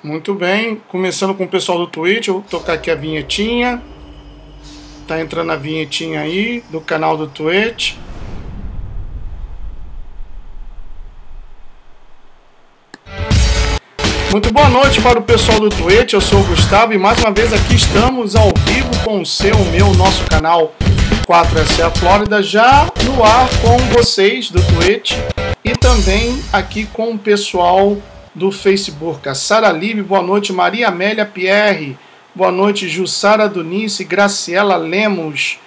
Muito bem, começando com o pessoal do Twitch, eu vou tocar aqui a vinhetinha. Tá entrando a vinhetinha aí do canal do Twitch. Muito boa noite para o pessoal do Twitch, eu sou o Gustavo e mais uma vez aqui estamos ao vivo com o seu, nosso canal 4SA Flórida, já no ar com vocês do Twitch e também aqui com o pessoal do Facebook. A Sara Libe, boa noite. Maria Amélia Pierre, boa noite. Jussara Dunice, Graciela Lemos,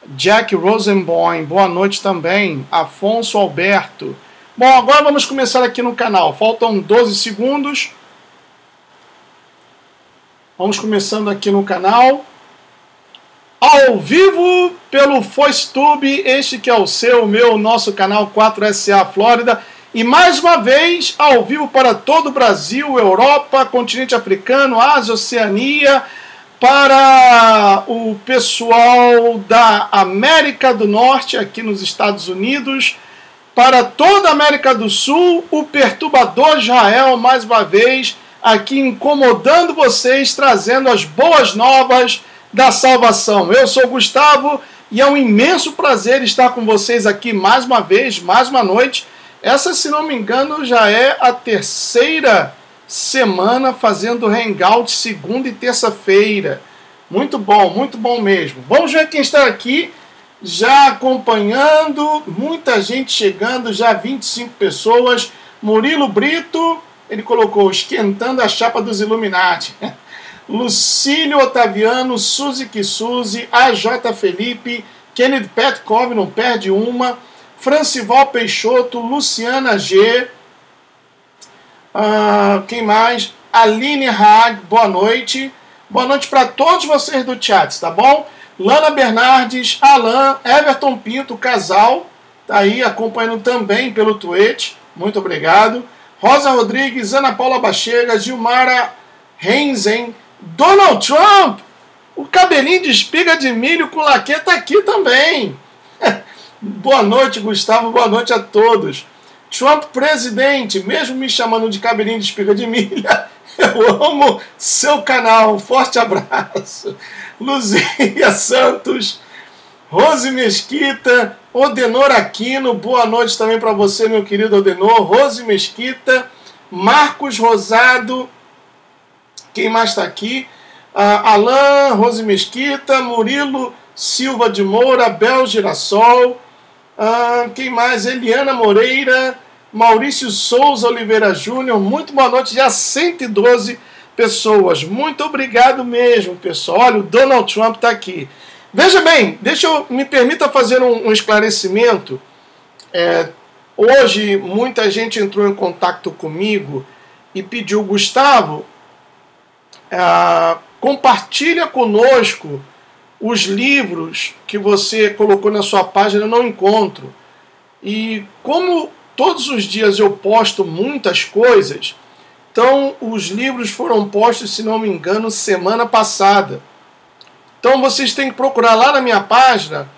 Jack Rosenboim, boa noite também. Afonso Alberto. Bom, agora vamos começar aqui no canal. Faltam 12 segundos. Vamos começando aqui no canal. Ao vivo pelo FoiceTube, este que é o seu, nosso canal 4SA Flórida. E mais uma vez, ao vivo para todo o Brasil, Europa, continente africano, Ásia, Oceania, para o pessoal da América do Norte, aqui nos Estados Unidos, para toda a América do Sul, o perturbador Israel, mais uma vez, aqui incomodando vocês, trazendo as boas novas da salvação. Eu sou o Gustavo e é um imenso prazer estar com vocês aqui mais uma vez, mais uma noite. Essa, se não me engano, já é a terceira semana fazendo Hangout segunda e terça-feira. Muito bom mesmo. Vamos ver quem está aqui já acompanhando. Muita gente chegando, já 25 pessoas. Murilo Brito, ele colocou esquentando a chapa dos Illuminati. Lucílio Otaviano, Suzy Kisuzi, AJ Felipe, Kenneth Petkov, não perde uma. Francival Peixoto, Luciana G. Quem mais? Aline Hag, boa noite. Boa noite para todos vocês do chat, tá bom? Lana Bernardes, Alan, Everton Pinto, casal, tá aí acompanhando também pelo Twitch. Muito obrigado. Rosa Rodrigues, Ana Paula Bachega, Gilmara Renzen, Donald Trump, o cabelinho de espiga de milho com laque tá aqui também. Boa noite, Gustavo, boa noite a todos. Trump presidente, mesmo me chamando de cabelinho de espiga de milha, eu amo seu canal, um forte abraço. Luzia Santos, Rose Mesquita, Odenor Aquino, boa noite também para você, meu querido Odenor. Rose Mesquita, Marcos Rosado, quem mais está aqui? Alain, Rose Mesquita, Murilo Silva de Moura, Bel Girassol, quem mais? Eliana Moreira, Maurício Souza Oliveira Júnior, muito boa noite, já 112 pessoas, muito obrigado mesmo, pessoal. Olha, o Donald Trump está aqui. Veja bem, me permita fazer um esclarecimento. Hoje muita gente entrou em contato comigo e pediu, Gustavo, compartilha conosco os livros que você colocou na sua página, eu não encontro. E como todos os dias eu posto muitas coisas, então os livros foram postos, se não me engano, semana passada. Então vocês têm que procurar lá na minha página,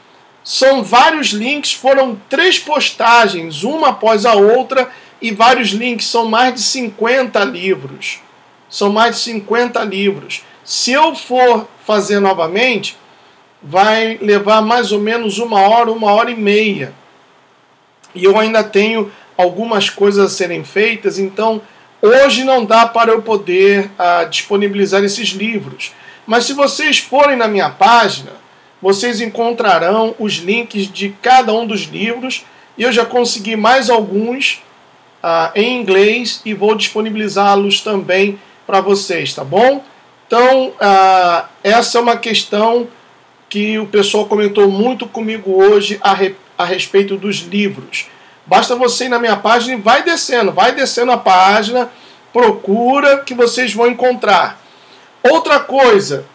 são vários links, foram 3 postagens, uma após a outra, e vários links, são mais de 50 livros. São mais de 50 livros. Se eu for fazer novamente, vai levar mais ou menos 1 hora e meia. E eu ainda tenho algumas coisas a serem feitas, então hoje não dá para eu poder disponibilizar esses livros. Mas se vocês forem na minha página, vocês encontrarão os links de cada um dos livros. E eu já consegui mais alguns em inglês e vou disponibilizá-los também para vocês, tá bom? Então, essa é uma questão que o pessoal comentou muito comigo hoje a respeito dos livros. Basta você ir na minha página e vai descendo a página, procura que vocês vão encontrar. Outra coisa,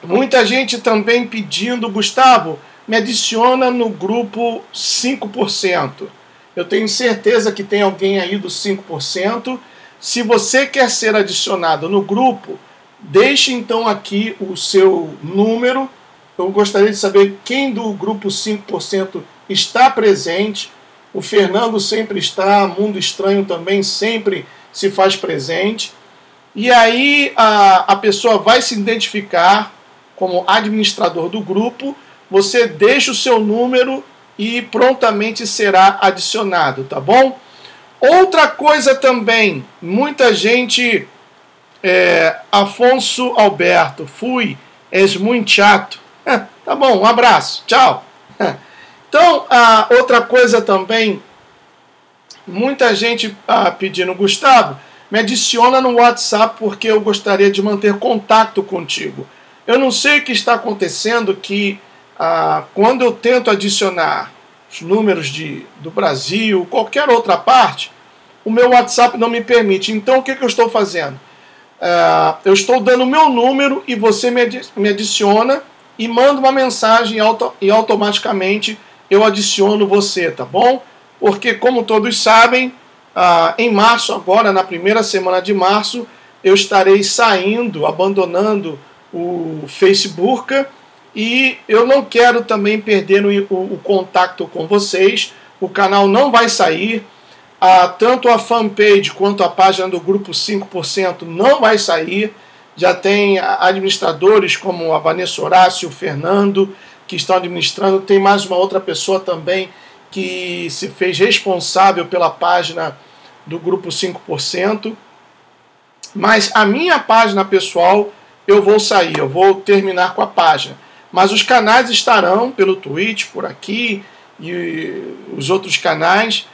muita gente também pedindo, Gustavo, me adiciona no grupo 5%. Eu tenho certeza que tem alguém aí do 5%. Se você quer ser adicionado no grupo, deixe então aqui o seu número. Eu gostaria de saber quem do grupo 5% está presente. O Fernando sempre está, Mundo Estranho também sempre se faz presente. e aí a pessoa vai se identificar como administrador do grupo, você deixa o seu número e prontamente será adicionado, tá bom? Outra coisa também, muita gente, Afonso Alberto, és muito chato. Tá bom, um abraço, tchau. Então, outra coisa também, muita gente pedindo, Gustavo, me adiciona no WhatsApp porque eu gostaria de manter contato contigo. Eu não sei o que está acontecendo, que quando eu tento adicionar os números do Brasil, qualquer outra parte, o meu WhatsApp não me permite. Então, o que eu estou fazendo? Eu estou dando o meu número e você me adiciona e manda uma mensagem e automaticamente eu adiciono você, tá bom? Porque, como todos sabem, em março, agora, na primeira semana de março, eu estarei saindo, abandonando o Facebook, e eu não quero também perder o contato com vocês. O canal não vai sair, tanto a fanpage quanto a página do grupo 5% não vai sair. Já tem administradores como a Vanessa Horácio, o Fernando, que estão administrando. Tem mais uma outra pessoa também que se fez responsável pela página do grupo 5%. Mas a minha página pessoal, eu vou sair, eu vou terminar com a página. Mas os canais estarão pelo Twitch, por aqui, e os outros canais.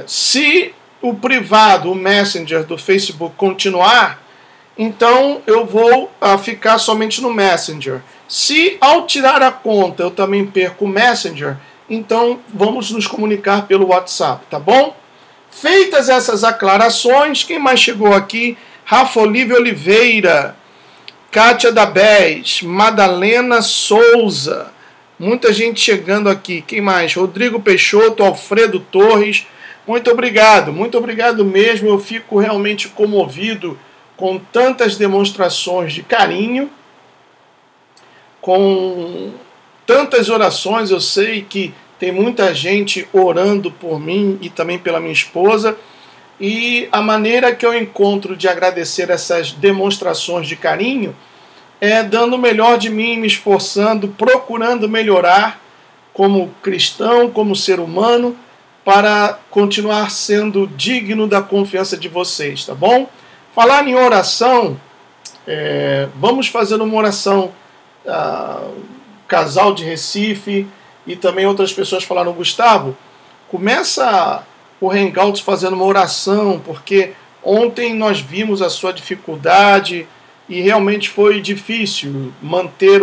Se o privado, o Messenger do Facebook continuar, então eu vou ficar somente no Messenger. Se ao tirar a conta eu também perco o Messenger, então vamos nos comunicar pelo WhatsApp, tá bom? Feitas essas aclarações, quem mais chegou aqui? Rafa Olívia Oliveira, Kátia da Bez, Madalena Souza, muita gente chegando aqui. Quem mais? Rodrigo Peixoto, Alfredo Torres, muito obrigado mesmo. Eu fico realmente comovido com tantas demonstrações de carinho, com tantas orações. Eu sei que tem muita gente orando por mim e também pela minha esposa, e a maneira que eu encontro de agradecer essas demonstrações de carinho é dando o melhor de mim, me esforçando, procurando melhorar como cristão, como ser humano, para continuar sendo digno da confiança de vocês, tá bom? Falar em oração, vamos fazer uma oração. Casal de Recife e também outras pessoas falaram, Gustavo, começa o Hangouts fazendo uma oração, porque ontem nós vimos a sua dificuldade e realmente foi difícil manter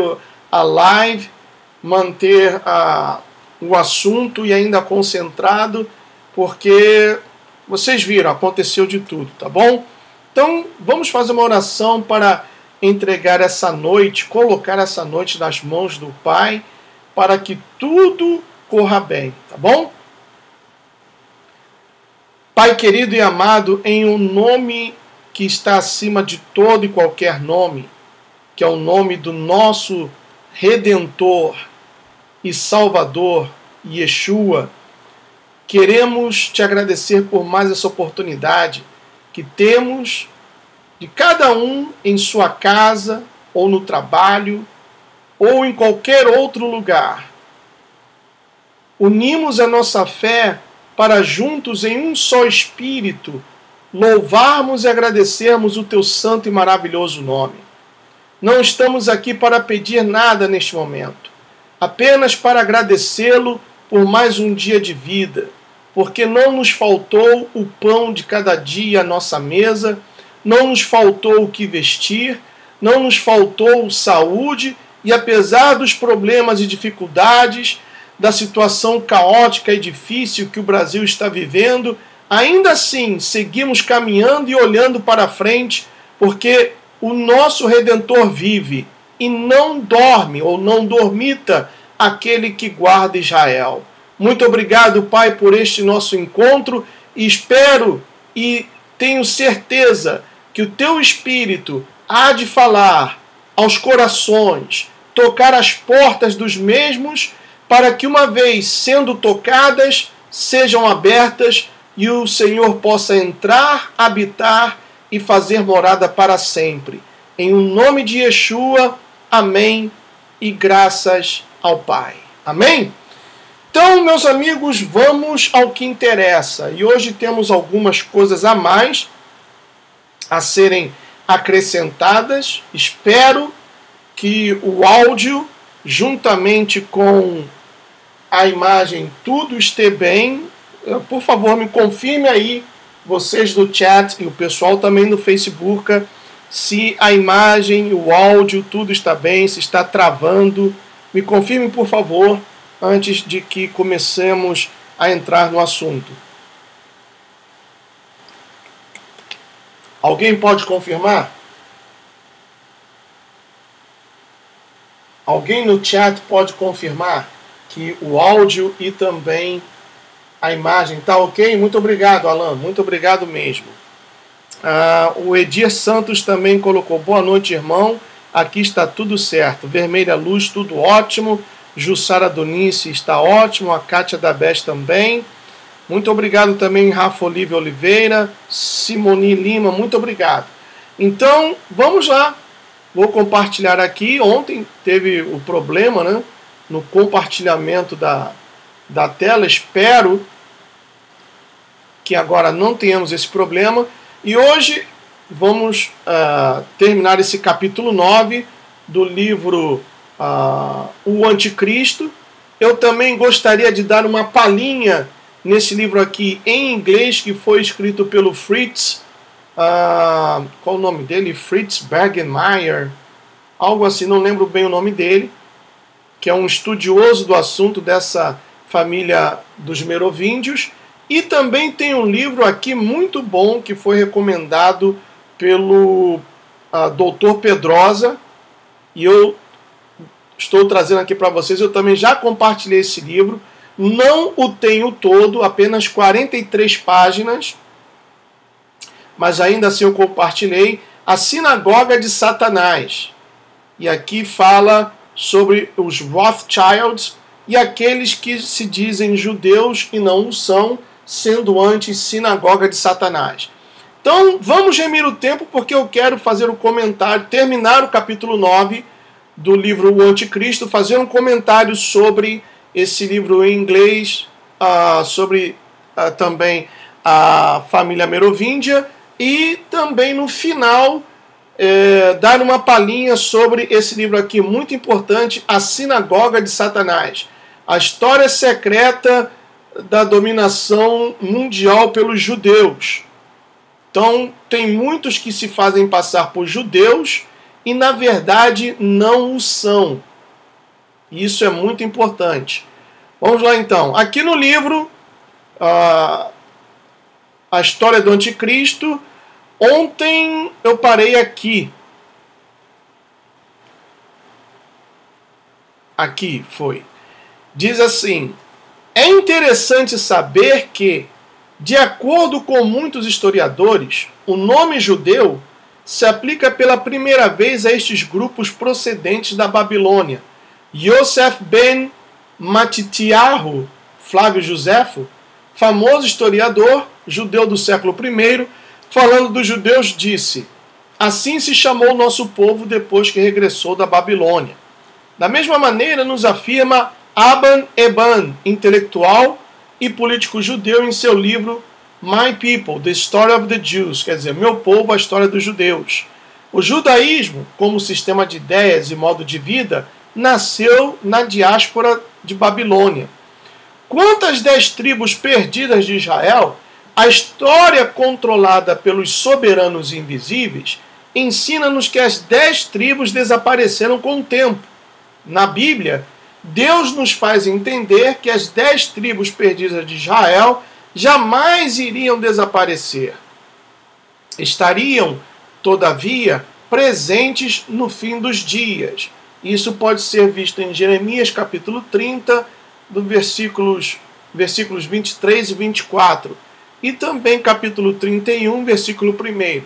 a live, manter o assunto e ainda concentrado, porque vocês viram, aconteceu de tudo, tá bom? Então vamos fazer uma oração para entregar essa noite, colocar essa noite nas mãos do Pai, para que tudo corra bem, tá bom? Pai querido e amado, em um nome que está acima de todo e qualquer nome, que é o nome do nosso Redentor e Salvador, Yeshua, queremos te agradecer por mais essa oportunidade que temos de cada um em sua casa, ou no trabalho, ou em qualquer outro lugar. Unimos a nossa fé para juntos em um só Espírito louvarmos e agradecermos o teu santo e maravilhoso nome. Não estamos aqui para pedir nada neste momento, apenas para agradecê-lo por mais um dia de vida, porque não nos faltou o pão de cada dia à nossa mesa, não nos faltou o que vestir, não nos faltou saúde, e apesar dos problemas e dificuldades, da situação caótica e difícil que o Brasil está vivendo, ainda assim seguimos caminhando e olhando para frente, porque o nosso Redentor vive e não dorme ou não dormita aquele que guarda Israel. Muito obrigado, Pai, por este nosso encontro, e espero e tenho certeza que o teu Espírito há de falar aos corações, tocar as portas dos mesmos, para que, uma vez sendo tocadas, sejam abertas e o Senhor possa entrar, habitar e fazer morada para sempre. Em o nome de Yeshua, amém, e graças ao Pai. Amém? Então, meus amigos, vamos ao que interessa. E hoje temos algumas coisas a mais a serem acrescentadas. Espero que o áudio, juntamente com a imagem, tudo esteja bem. Por favor, me confirme aí, vocês do chat e o pessoal também no Facebook, se a imagem, o áudio, tudo está bem, se está travando. Me confirme, por favor, antes de que comecemos a entrar no assunto. Alguém pode confirmar? Alguém no chat pode confirmar que o áudio e também a imagem está ok? Muito obrigado, Alan. Muito obrigado mesmo. O Edir Santos também colocou: boa noite, irmão. Aqui está tudo certo. Vermelha Luz, tudo ótimo. Jussara Donice está ótimo. A Kátia da Bes também. Muito obrigado também, Rafa Olívia Oliveira. Simoni Lima, muito obrigado. Então, vamos lá. Vou compartilhar aqui. Ontem teve o problema, né, no compartilhamento da tela. Espero que agora não tenhamos esse problema. E hoje vamos terminar esse capítulo 9 do livro O Anticristo. Eu também gostaria de dar uma palhinha nesse livro aqui em inglês, que foi escrito pelo Fritz, qual o nome dele? Fritz Bergenmeier, algo assim, não lembro bem o nome dele, que é um estudioso do assunto dessa família dos merovíndios. E também tem um livro aqui muito bom que foi recomendado pelo Dr. Pedrosa, e eu estou trazendo aqui para vocês. Eu também já compartilhei esse livro. Não o tenho todo, apenas 43 páginas, mas ainda assim eu compartilhei. A Sinagoga de Satanás. E aqui fala sobre os Rothschilds e aqueles que se dizem judeus e não o são, sendo anti-sinagoga de Satanás. Então, vamos remir o tempo, porque eu quero fazer o comentário, terminar o capítulo 9 do livro O Anticristo, fazer um comentário sobre esse livro em inglês, sobre também a família merovíndia, e também no final dar uma palhinha sobre esse livro aqui muito importante, A Sinagoga de Satanás, a história secreta da dominação mundial pelos judeus. Então, tem muitos que se fazem passar por judeus e, na verdade, não o são. Isso é muito importante. Vamos lá, então. Aqui no livro, a história do Anticristo. Ontem eu parei aqui. Aqui foi. Diz assim: é interessante saber que, de acordo com muitos historiadores, o nome judeu se aplica pela primeira vez a estes grupos procedentes da Babilônia. Yosef ben Matityahu, Flávio Josefo, famoso historiador judeu do século I, falando dos judeus, disse: assim se chamou o nosso povo depois que regressou da Babilônia. Da mesma maneira nos afirma Aban Eban, intelectual e político judeu, em seu livro My People, The Story of the Jews, quer dizer, Meu Povo, a História dos Judeus. O judaísmo, como sistema de ideias e modo de vida, nasceu na diáspora de Babilônia. Quanto às 10 tribos perdidas de Israel, a história controlada pelos soberanos invisíveis ensina-nos que as 10 tribos desapareceram com o tempo. Na Bíblia, Deus nos faz entender que as 10 tribos perdidas de Israel jamais iriam desaparecer. Estariam, todavia, presentes no fim dos dias. Isso pode ser visto em Jeremias capítulo 30, do versículos 23 e 24. E também capítulo 31, versículo 1.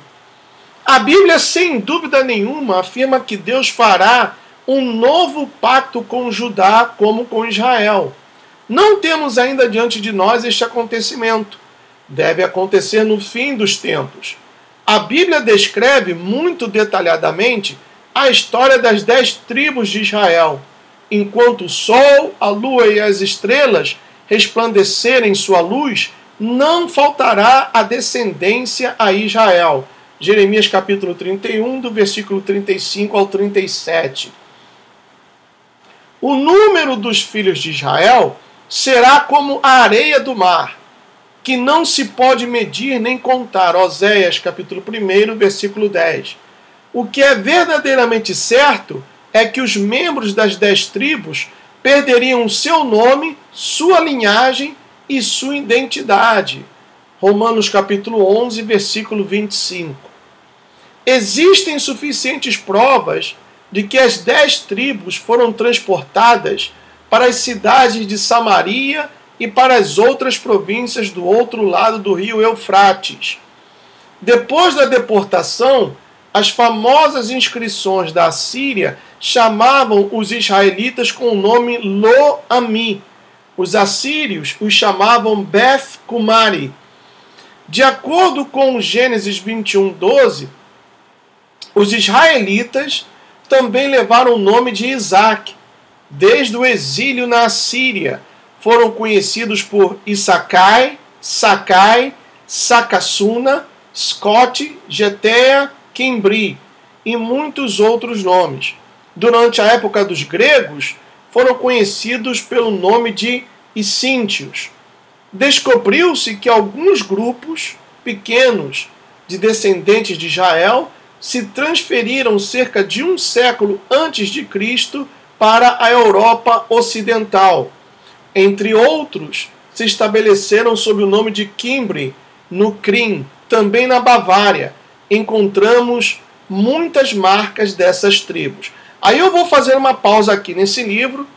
A Bíblia, sem dúvida nenhuma, afirma que Deus fará um novo pacto com Judá como com Israel. Não temos ainda diante de nós este acontecimento. Deve acontecer no fim dos tempos. A Bíblia descreve muito detalhadamente a história das 10 tribos de Israel. Enquanto o sol, a lua e as estrelas resplandecerem sua luz, não faltará a descendência a Israel. Jeremias capítulo 31, do versículo 35 ao 37. O número dos filhos de Israel será como a areia do mar, que não se pode medir nem contar. Oséias capítulo 1, versículo 10. O que é verdadeiramente certo é que os membros das 10 tribos perderiam seu nome, sua linhagem e sua identidade. Romanos capítulo 11, versículo 25. Existem suficientes provas de que as 10 tribos foram transportadas para as cidades de Samaria e para as outras províncias do outro lado do rio Eufrates. Depois da deportação, as famosas inscrições da Assíria chamavam os israelitas com o nome Lo-Ami. Os assírios os chamavam Beth Kumari. De acordo com Gênesis 21, 12, os israelitas também levaram o nome de Isaac. Desde o exílio na Assíria, foram conhecidos por Issakai, Sakai, Sakassuna, Scott, Getea, Quimbri e muitos outros nomes. Durante a época dos gregos, foram conhecidos pelo nome de Issíntios. Descobriu-se que alguns grupos pequenos de descendentes de Israel se transferiram cerca de um século antes de Cristo para a Europa Ocidental. Entre outros, se estabeleceram sob o nome de Quimbri, no Crim, também na Bavária. Encontramos muitas marcas dessas tribos. Aí eu vou fazer uma pausa aqui nesse livro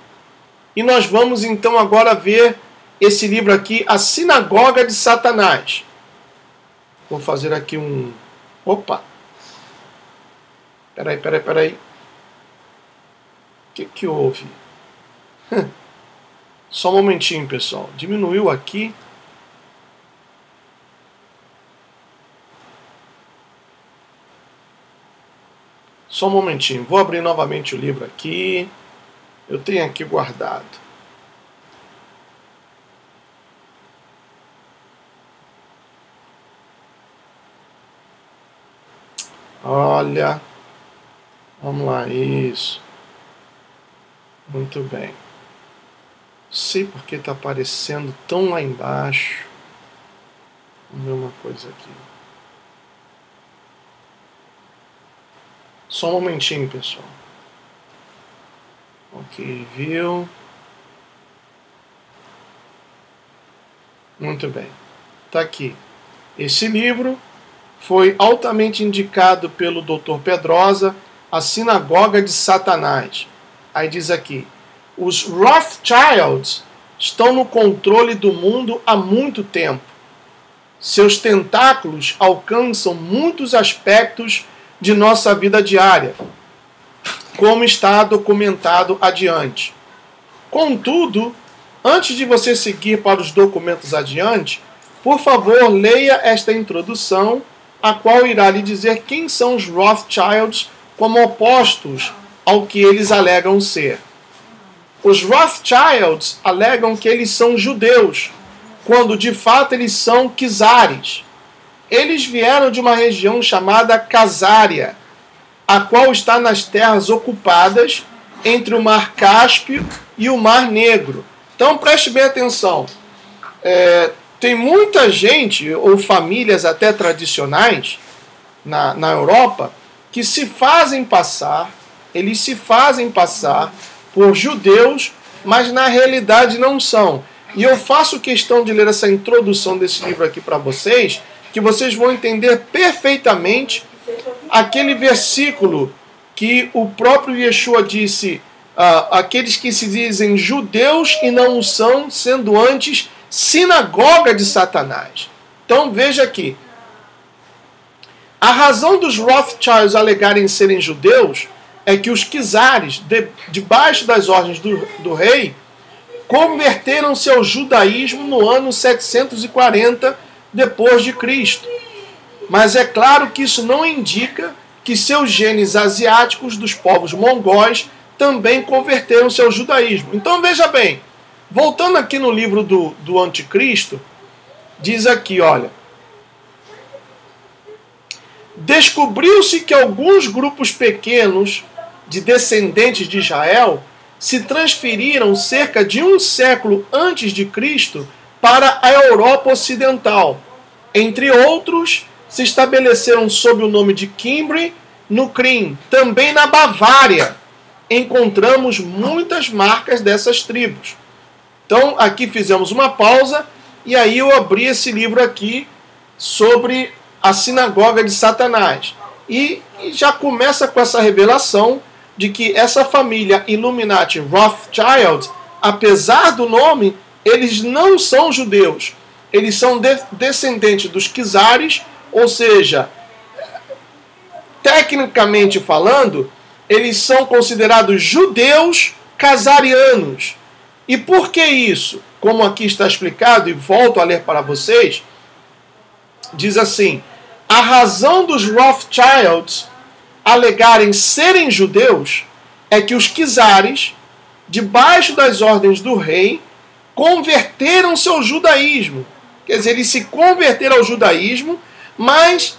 e nós vamos então agora ver esse livro aqui, A Sinagoga de Satanás. Vou fazer aqui um... Opa! Peraí. O que houve? Só um momentinho, pessoal. Diminuiu aqui. Só um momentinho. Vou abrir novamente o livro aqui. Eu tenho aqui guardado. Olha. Vamos lá, isso. Muito bem. Não sei porque está aparecendo tão lá embaixo. Vamos ver uma coisa aqui. Só um momentinho, pessoal. Ok, viu? Muito bem. Está aqui. Esse livro foi altamente indicado pelo Dr. Pedrosa, A Sinagoga de Satanás. Aí diz aqui: os Rothschilds estão no controle do mundo há muito tempo. Seus tentáculos alcançam muitos aspectos de nossa vida diária, como está documentado adiante. Contudo, antes de você seguir para os documentos adiante, por favor, leia esta introdução, a qual irá lhe dizer quem são os Rothschilds como opostos ao que eles alegam ser. Os Rothschilds alegam que eles são judeus, quando de fato eles são czares. Eles vieram de uma região chamada Casária, a qual está nas terras ocupadas entre o Mar Cáspio e o Mar Negro. Então preste bem atenção. Tem muita gente, ou famílias até tradicionais, na Europa, que se fazem passar, eles se fazem passar por judeus, mas na realidade não são. E eu faço questão de ler essa introdução desse livro aqui para vocês, que vocês vão entender perfeitamente aquele versículo que o próprio Yeshua disse, aqueles que se dizem judeus e não o são, sendo antes sinagoga de Satanás. Então veja aqui. A razão dos Rothschilds alegarem serem judeus é que os czares, debaixo das ordens do rei, converteram-se ao judaísmo no ano 740 depois de Cristo. Mas é claro que isso não indica que seus genes asiáticos dos povos mongóis também converteram-se ao judaísmo. Então veja bem, voltando aqui no livro do Anticristo, diz aqui, olha, descobriu-se que alguns grupos pequenos de descendentes de Israel se transferiram cerca de um século antes de Cristo para a Europa Ocidental. Entre outros, se estabeleceram sob o nome de Cimbri, no Crim, também na Bavária. Encontramos muitas marcas dessas tribos. Então, aqui fizemos uma pausa e aí eu abri esse livro aqui sobre a sinagoga de Satanás. E já começa com essa revelação de que essa família Illuminati Rothschild, apesar do nome, eles não são judeus. Eles são descendentes dos czares, ou seja, tecnicamente falando, eles são considerados judeus casarianos. E por que isso? Como aqui está explicado, e volto a ler para vocês, diz assim, a razão dos Rothschilds alegarem serem judeus é que os czares, debaixo das ordens do rei, converteram-se ao judaísmo. Quer dizer, eles se converteram ao judaísmo, mas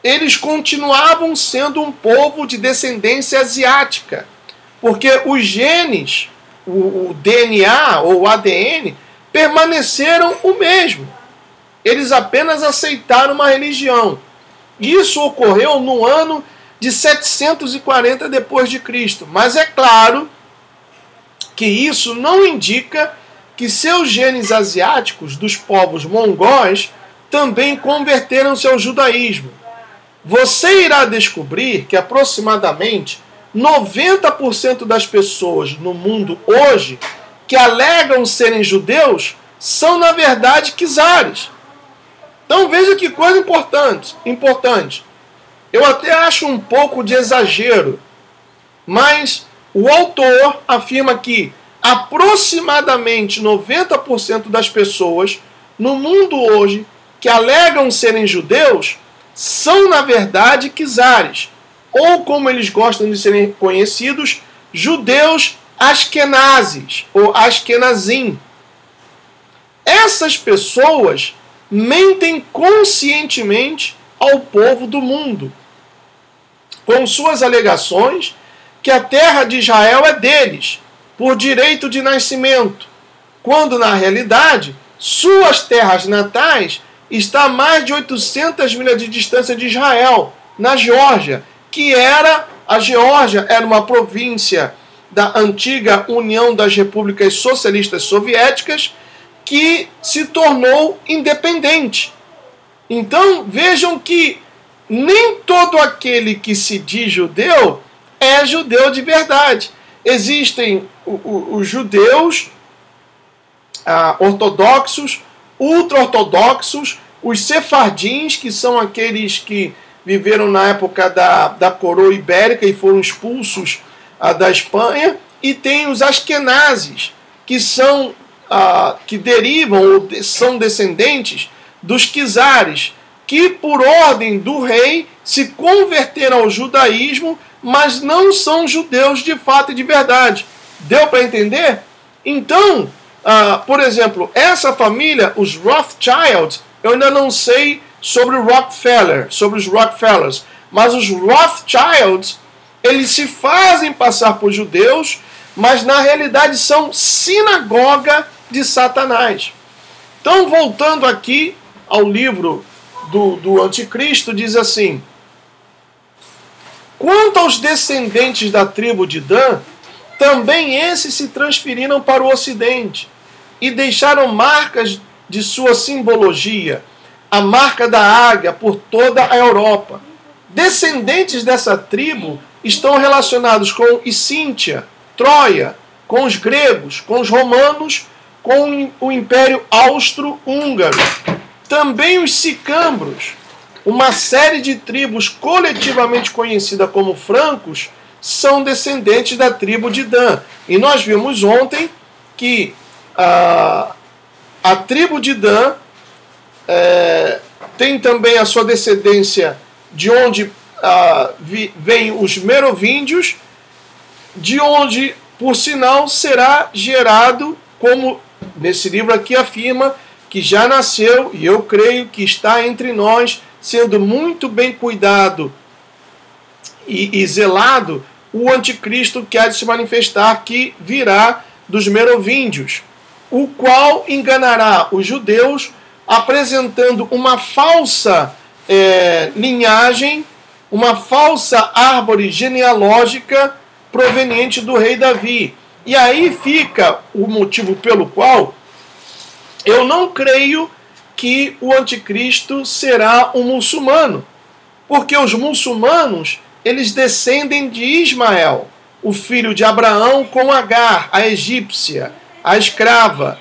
eles continuavam sendo um povo de descendência asiática. Porque os genes, o DNA ou o ADN, permaneceram o mesmo. Eles apenas aceitaram uma religião. Isso ocorreu no ano de 740 depois de Cristo. Mas é claro que isso não indica que seus genes asiáticos dos povos mongóis também converteram-se ao judaísmo. Você irá descobrir que aproximadamente 90% das pessoas no mundo hoje que alegam serem judeus são, na verdade, czares. Então veja que coisa importante. Eu até acho um pouco de exagero, mas o autor afirma que aproximadamente 90% das pessoas no mundo hoje que alegam serem judeus são, na verdade, czares, ou como eles gostam de serem conhecidos, judeus askenazes, ou askenazim. Essas pessoas mentem conscientemente ao povo do mundo, com suas alegações que a terra de Israel é deles, por direito de nascimento, quando, na realidade, suas terras natais estão a mais de 800 milhas de distância de Israel, na Geórgia, a Geórgia era uma província da antiga União das Repúblicas Socialistas Soviéticas, que se tornou independente. Então, vejam que nem todo aquele que se diz judeu é judeu de verdade. Existem os judeus ortodoxos, ultra-ortodoxos, os sefardins, que são aqueles que viveram na época da coroa ibérica e foram expulsos da Espanha, e tem os askenazes, que derivam ou são descendentes dos czares, que por ordem do rei se converteram ao judaísmo, mas não são judeus de fato e de verdade. Deu para entender? Então, por exemplo, essa família, os Rothschild, eu ainda não sei sobre os Rockefellers, mas os Rothschilds, eles se fazem passar por judeus, mas na realidade são sinagoga de Satanás. Então, voltando aqui ao livro do Anticristo, diz assim: quanto aos descendentes da tribo de Dan, também esses se transferiram para o ocidente e deixaram marcas de sua simbologia, a marca da águia, por toda a Europa. Descendentes dessa tribo estão relacionados com Isíntia, Troia, com os gregos, com os romanos, com o Império Austro-Húngaro. Também os sicambros, uma série de tribos coletivamente conhecida como francos, são descendentes da tribo de Dan. E nós vimos ontem que a tribo de Dan tem também a sua descendência de onde vêm os merovíndios, de onde, por sinal, será gerado, como nesse livro aqui afirma, que já nasceu, e eu creio que está entre nós, sendo muito bem cuidado e zelado, o anticristo que há de se manifestar, que virá dos merovíndios, o qual enganará os judeus, apresentando uma falsa linhagem, uma falsa árvore genealógica proveniente do rei Davi. E aí fica o motivo pelo qual eu não creio que o anticristo será um muçulmano, porque os muçulmanos, eles descendem de Ismael, o filho de Abraão, com Agar, a egípcia, a escrava.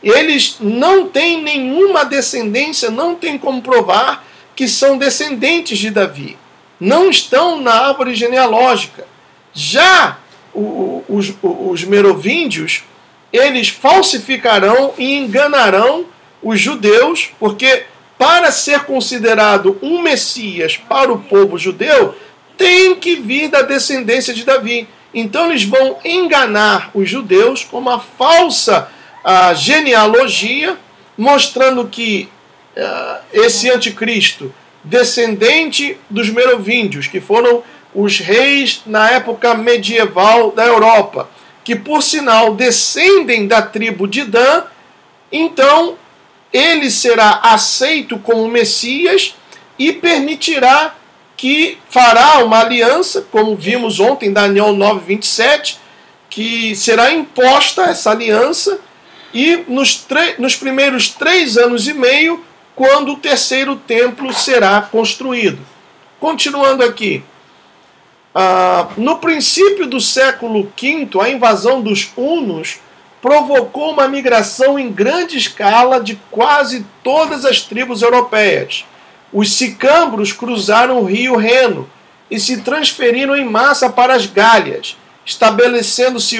Eles não têm nenhuma descendência, não tem como provar que são descendentes de Davi. Não estão na árvore genealógica. Já os merovíndios, eles falsificarão e enganarão os judeus, porque para ser considerado um Messias para o povo judeu, tem que vir da descendência de Davi. Então eles vão enganar os judeus com uma falsa genealogia, mostrando que esse anticristo, descendente dos merovíndios, que foram os reis na época medieval da Europa, que por sinal descendem da tribo de Dan, então ele será aceito como Messias e permitirá que fará uma aliança, como vimos ontem em Daniel 9:27, que será imposta essa aliança, e nos primeiros 3 anos e meio, quando o terceiro templo será construído. Continuando aqui. No princípio do século V, a invasão dos hunos provocou uma migração em grande escala de quase todas as tribos europeias. Os sicâmbros cruzaram o rio Reno e se transferiram em massa para as Gálias, estabelecendo-se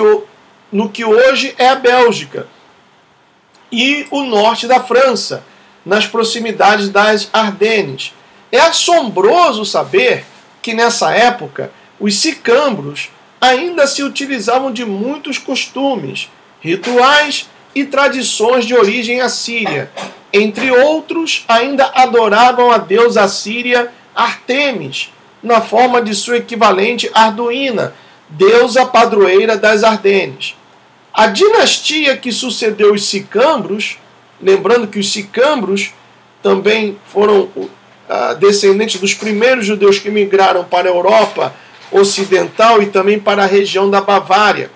no que hoje é a Bélgica e o norte da França, nas proximidades das Ardennes. É assombroso saber que nessa época os sicâmbros ainda se utilizavam de muitos costumes, rituais e tradições de origem assíria. Entre outros, ainda adoravam a deusa assíria Ártemis, na forma de sua equivalente Arduína, deusa padroeira das Ardennes. A dinastia que sucedeu os sicâmbros, lembrando que os sicâmbros também foram descendentes dos primeiros judeus que migraram para a Europa Ocidental e também para a região da Bavária.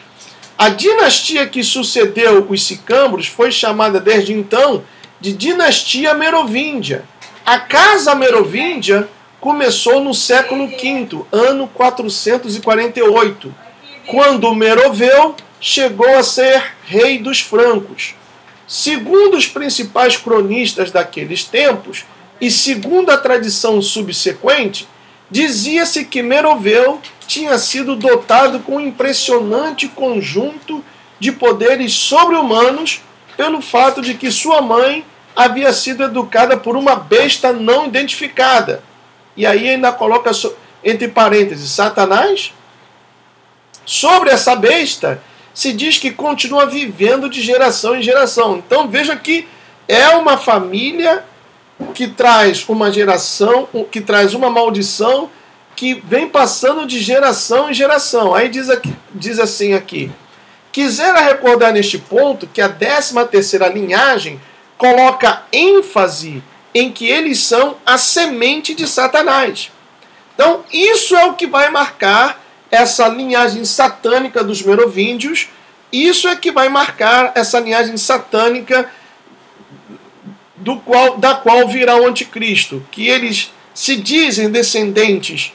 A dinastia que sucedeu os sicâmbros foi chamada desde então de dinastia merovíndia. A casa merovíndia começou no século V, ano 448, quando Meroveu chegou a ser rei dos francos. Segundo os principais cronistas daqueles tempos, e segundo a tradição subsequente, dizia-se que Meroveu tinha sido dotado com um impressionante conjunto de poderes sobre-humanos pelo fato de que sua mãe havia sido educada por uma besta não identificada. E aí ainda coloca entre parênteses Satanás. Sobre essa besta, se diz que continua vivendo de geração em geração. Então veja que é uma família que traz uma geração, que traz uma maldição que vem passando de geração em geração. Aí diz assim aqui: quisera recordar neste ponto que a 13ª linhagem coloca ênfase em que eles são a semente de Satanás. Então isso é o que vai marcar essa linhagem satânica dos merovíndios, isso é que vai marcar essa linhagem satânica da qual virá o anticristo, que eles se dizem descendentes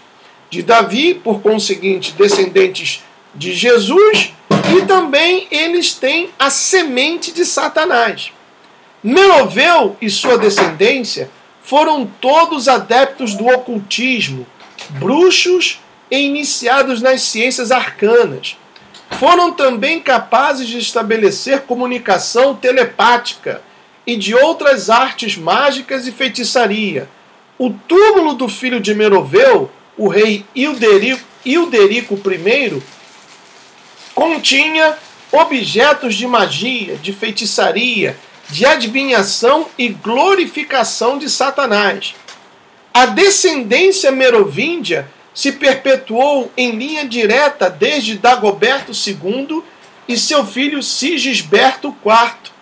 de Davi, por conseguinte descendentes de Jesus, e também eles têm a semente de Satanás. Meroveu e sua descendência foram todos adeptos do ocultismo, bruxos e iniciados nas ciências arcanas. Foram também capazes de estabelecer comunicação telepática e de outras artes mágicas e feitiçaria. O túmulo do filho de Meroveu, o rei Hilderico I, continha objetos de magia, de feitiçaria, de adivinhação e glorificação de Satanás. A descendência merovíndia se perpetuou em linha direta desde Dagoberto II e seu filho Sigisberto IV,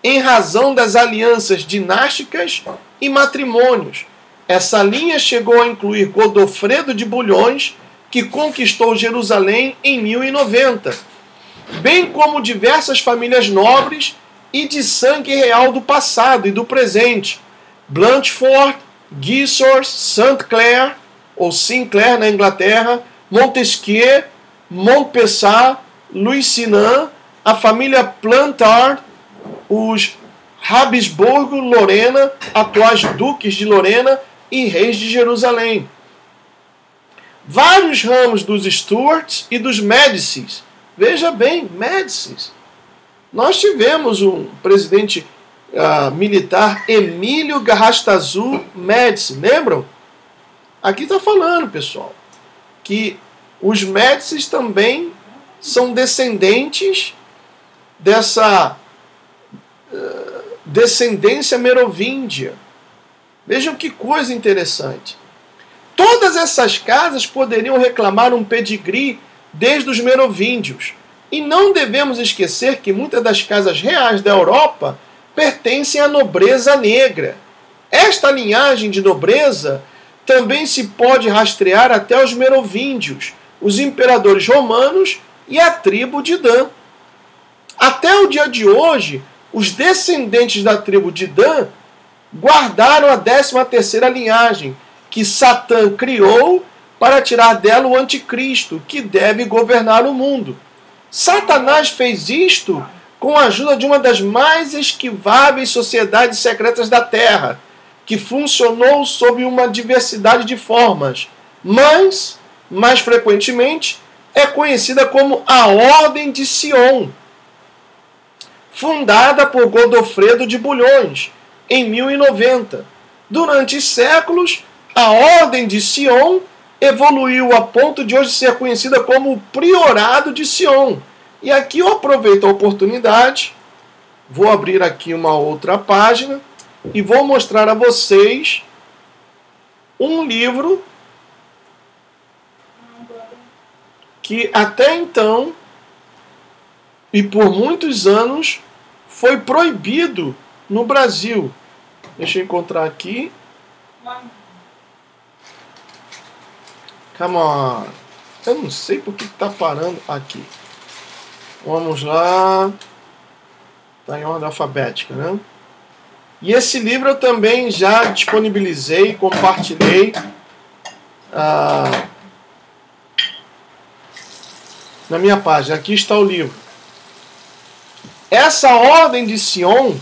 em razão das alianças dinásticas e matrimônios. Essa linha chegou a incluir Godofredo de Bulhões, que conquistou Jerusalém em 1090, bem como diversas famílias nobres e de sangue real do passado e do presente: Blanchford, Gisors, St. Clair, ou Sinclair na Inglaterra, Montesquieu, Montpessat, Lusignan, a família Plantard, os Habsburgo-Lorena, atuais duques de Lorena e reis de Jerusalém. Vários ramos dos Stuarts e dos Médicis. Veja bem, Médicis. Nós tivemos um presidente militar, Emílio Garrastazu Médici, lembram? Aqui está falando, pessoal, que os Médicis também são descendentes dessa descendência merovíndia. Vejam que coisa interessante. Todas essas casas poderiam reclamar um pedigree desde os merovíndios. E não devemos esquecer que muitas das casas reais da Europa pertencem à nobreza negra. Esta linhagem de nobreza também se pode rastrear até os merovíndios, os imperadores romanos e a tribo de Dan. Até o dia de hoje, os descendentes da tribo de Dan guardaram a 13ª linhagem, que Satã criou para tirar dela o anticristo, que deve governar o mundo. Satanás fez isto com a ajuda de uma das mais esquiváveis sociedades secretas da Terra, que funcionou sob uma diversidade de formas, mas, mais frequentemente, é conhecida como a Ordem de Sion, fundada por Godofredo de Bulhões, em 1090. Durante séculos, a Ordem de Sion evoluiu a ponto de hoje ser conhecida como o Priorado de Sion. E aqui eu aproveito a oportunidade, vou abrir aqui uma outra página e vou mostrar a vocês um livro que até então e por muitos anos foi proibido no Brasil. Deixa eu encontrar aqui. Come on. Eu não sei por que está parando aqui. Vamos lá. Está em ordem alfabética, né? E esse livro eu também já disponibilizei, compartilhei na minha página. Aqui está o livro. Essa Ordem de Sion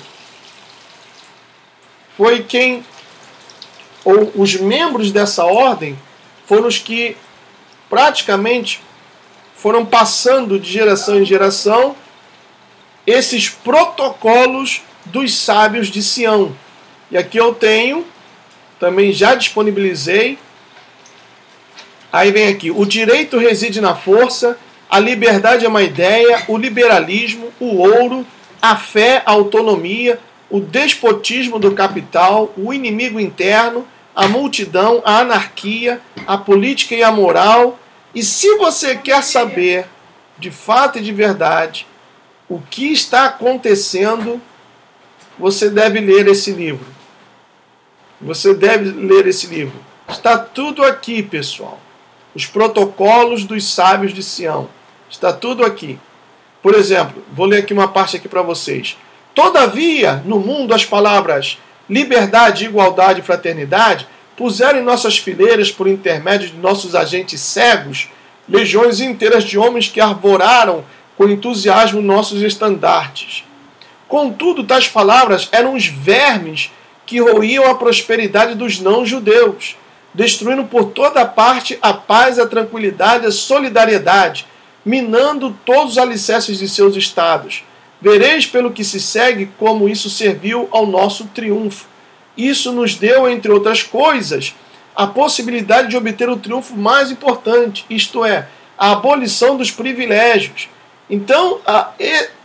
foi quem, ou os membros dessa ordem, foram os que praticamente foram passando de geração em geração esses protocolos dos sábios de Sião. E aqui eu tenho, também já disponibilizei. Aí vem aqui: o direito reside na força, a liberdade é uma ideia, o liberalismo, o ouro, a fé, a autonomia, o despotismo do capital, o inimigo interno, a multidão, a anarquia, a política e a moral. E se você quer saber de fato e de verdade o que está acontecendo, você deve ler esse livro. Você deve ler esse livro. Está tudo aqui, pessoal. Os protocolos dos sábios de Sião. Está tudo aqui. Por exemplo, vou ler aqui uma parte aqui para vocês. Todavia, no mundo, as palavras liberdade, igualdade e fraternidade puseram em nossas fileiras, por intermédio de nossos agentes cegos, legiões inteiras de homens que arvoraram com entusiasmo nossos estandartes. Contudo, tais palavras eram os vermes que roíam a prosperidade dos não-judeus, destruindo por toda parte a paz, a tranquilidade, a solidariedade, minando todos os alicerces de seus estados. Vereis pelo que se segue como isso serviu ao nosso triunfo. Isso nos deu, entre outras coisas, a possibilidade de obter o triunfo mais importante, isto é, a abolição dos privilégios. Então,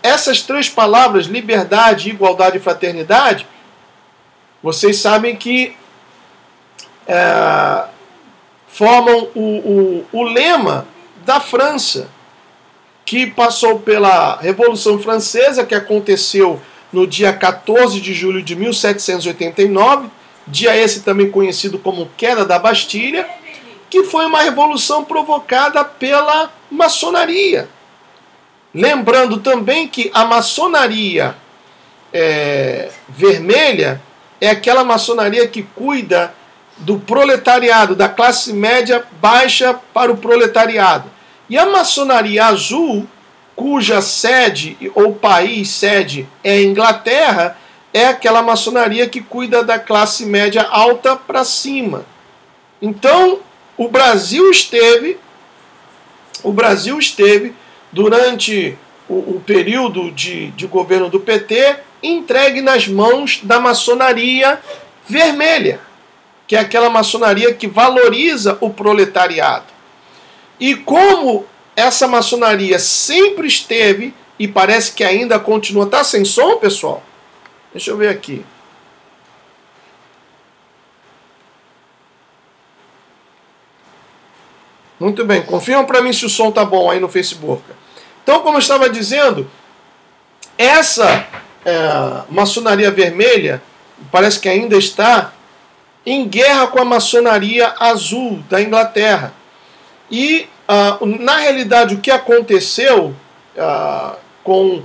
essas três palavras, liberdade, igualdade e fraternidade, vocês sabem que formam o lema da França, que passou pela Revolução Francesa, que aconteceu no dia 14 de julho de 1789, dia esse também conhecido como Queda da Bastilha, que foi uma revolução provocada pela maçonaria. Lembrando também que a maçonaria vermelha é aquela maçonaria que cuida do proletariado, da classe média baixa para o proletariado. E a maçonaria azul, cuja sede ou país sede é a Inglaterra, é aquela maçonaria que cuida da classe média alta para cima. Então, o Brasil esteve durante o período de governo do PT entregue nas mãos da maçonaria vermelha, que é aquela maçonaria que valoriza o proletariado. E como essa maçonaria sempre esteve, e parece que ainda continua... Está sem som, pessoal? Deixa eu ver aqui. Muito bem, confirma para mim se o som está bom aí no Facebook. Então, como eu estava dizendo, essa maçonaria vermelha parece que ainda está em guerra com a maçonaria azul da Inglaterra. E, na realidade, o que aconteceu com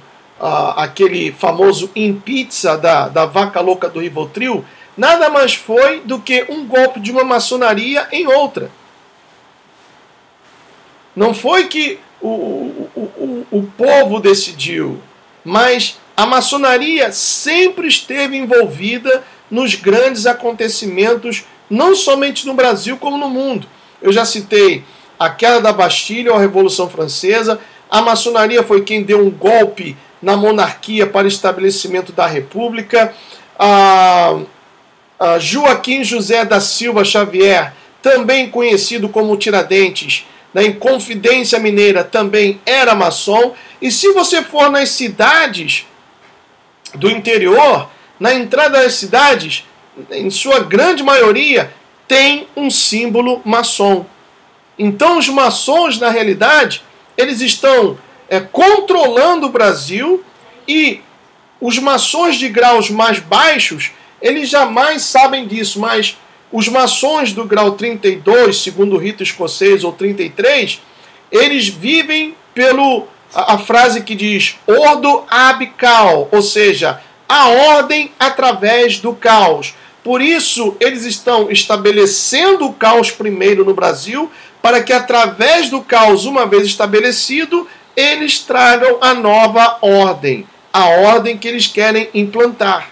aquele famoso pizza da vaca louca do Rivotril, nada mais foi do que um golpe de uma maçonaria em outra. Não foi que o povo decidiu, mas a maçonaria sempre esteve envolvida nos grandes acontecimentos, não somente no Brasil, como no mundo. Eu já citei a queda da Bastilha ou a Revolução Francesa. A maçonaria foi quem deu um golpe na monarquia para o estabelecimento da República. Joaquim José da Silva Xavier, também conhecido como Tiradentes, na Inconfidência Mineira, também era maçom. E se você for nas cidades do interior, na entrada das cidades, em sua grande maioria, tem um símbolo maçom. Então os maçons, na realidade, eles estão controlando o Brasil, e os maçons de graus mais baixos, eles jamais sabem disso, mas os maçons do grau 32, segundo o rito escocês, ou 33, eles vivem a frase que diz ordo ab caos, ou seja, a ordem através do caos. Por isso, eles estão estabelecendo o caos primeiro no Brasil, para que através do caos, uma vez estabelecido, eles tragam a nova ordem, a ordem que eles querem implantar.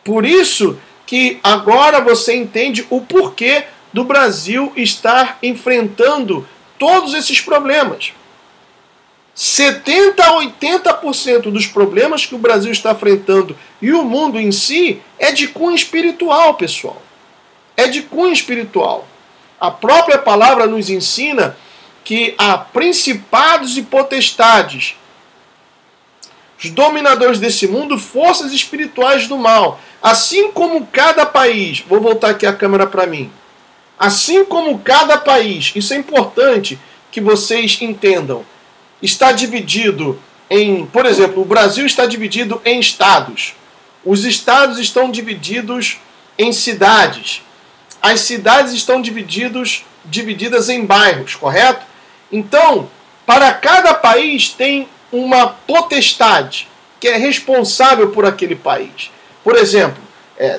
Por isso que agora você entende o porquê do Brasil estar enfrentando todos esses problemas. 70% a 80% dos problemas que o Brasil está enfrentando e o mundo em si é de cunho espiritual, pessoal. É de cunho espiritual. A própria palavra nos ensina que há principados e potestades, os dominadores desse mundo, forças espirituais do mal. Assim como cada país, vou voltar aqui a câmera para mim, assim como cada país, isso é importante que vocês entendam, está dividido em, por exemplo, o Brasil está dividido em estados. Os estados estão divididos em cidades. As cidades estão divididas em bairros, correto? Então, para cada país tem uma potestade que é responsável por aquele país. Por exemplo,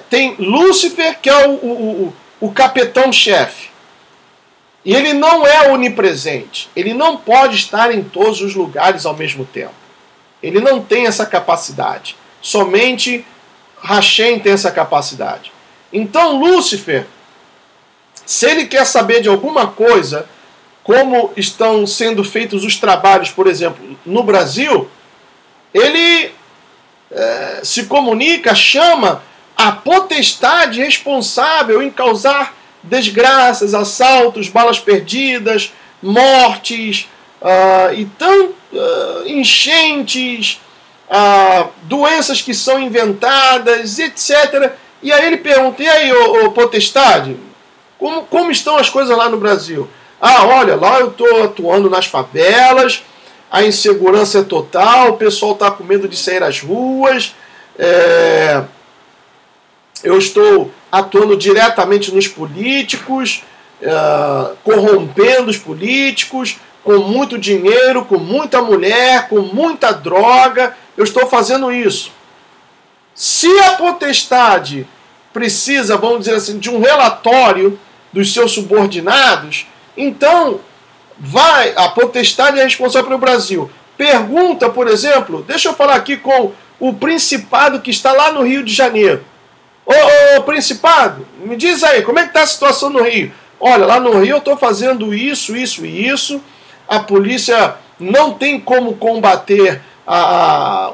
tem Lúcifer, que é o capitão-chefe. E ele não é onipresente. Ele não pode estar em todos os lugares ao mesmo tempo. Ele não tem essa capacidade. Somente Hashem tem essa capacidade. Então, Lúcifer, se ele quer saber de alguma coisa, como estão sendo feitos os trabalhos, por exemplo, no Brasil, ele se comunica, chama a potestade responsável em causar desgraças, assaltos, balas perdidas, mortes, enchentes, doenças que são inventadas, etc. E aí ele pergunta, e aí, ô potestade, como estão as coisas lá no Brasil? Olha, lá eu estou atuando nas favelas, a insegurança é total, o pessoal está com medo de sair às ruas, eu estou atuando diretamente nos políticos, corrompendo os políticos, com muito dinheiro, com muita mulher, com muita droga, eu estou fazendo isso. Se a potestade precisa, vamos dizer assim, de um relatório dos seus subordinados, então a potestade é responsável pelo Brasil. Pergunta, por exemplo, deixa eu falar aqui com o principado que está lá no Rio de Janeiro. Ô principado, me diz aí, como é que está a situação no Rio? Olha, lá no Rio eu estou fazendo isso, isso e isso, a polícia não tem como combater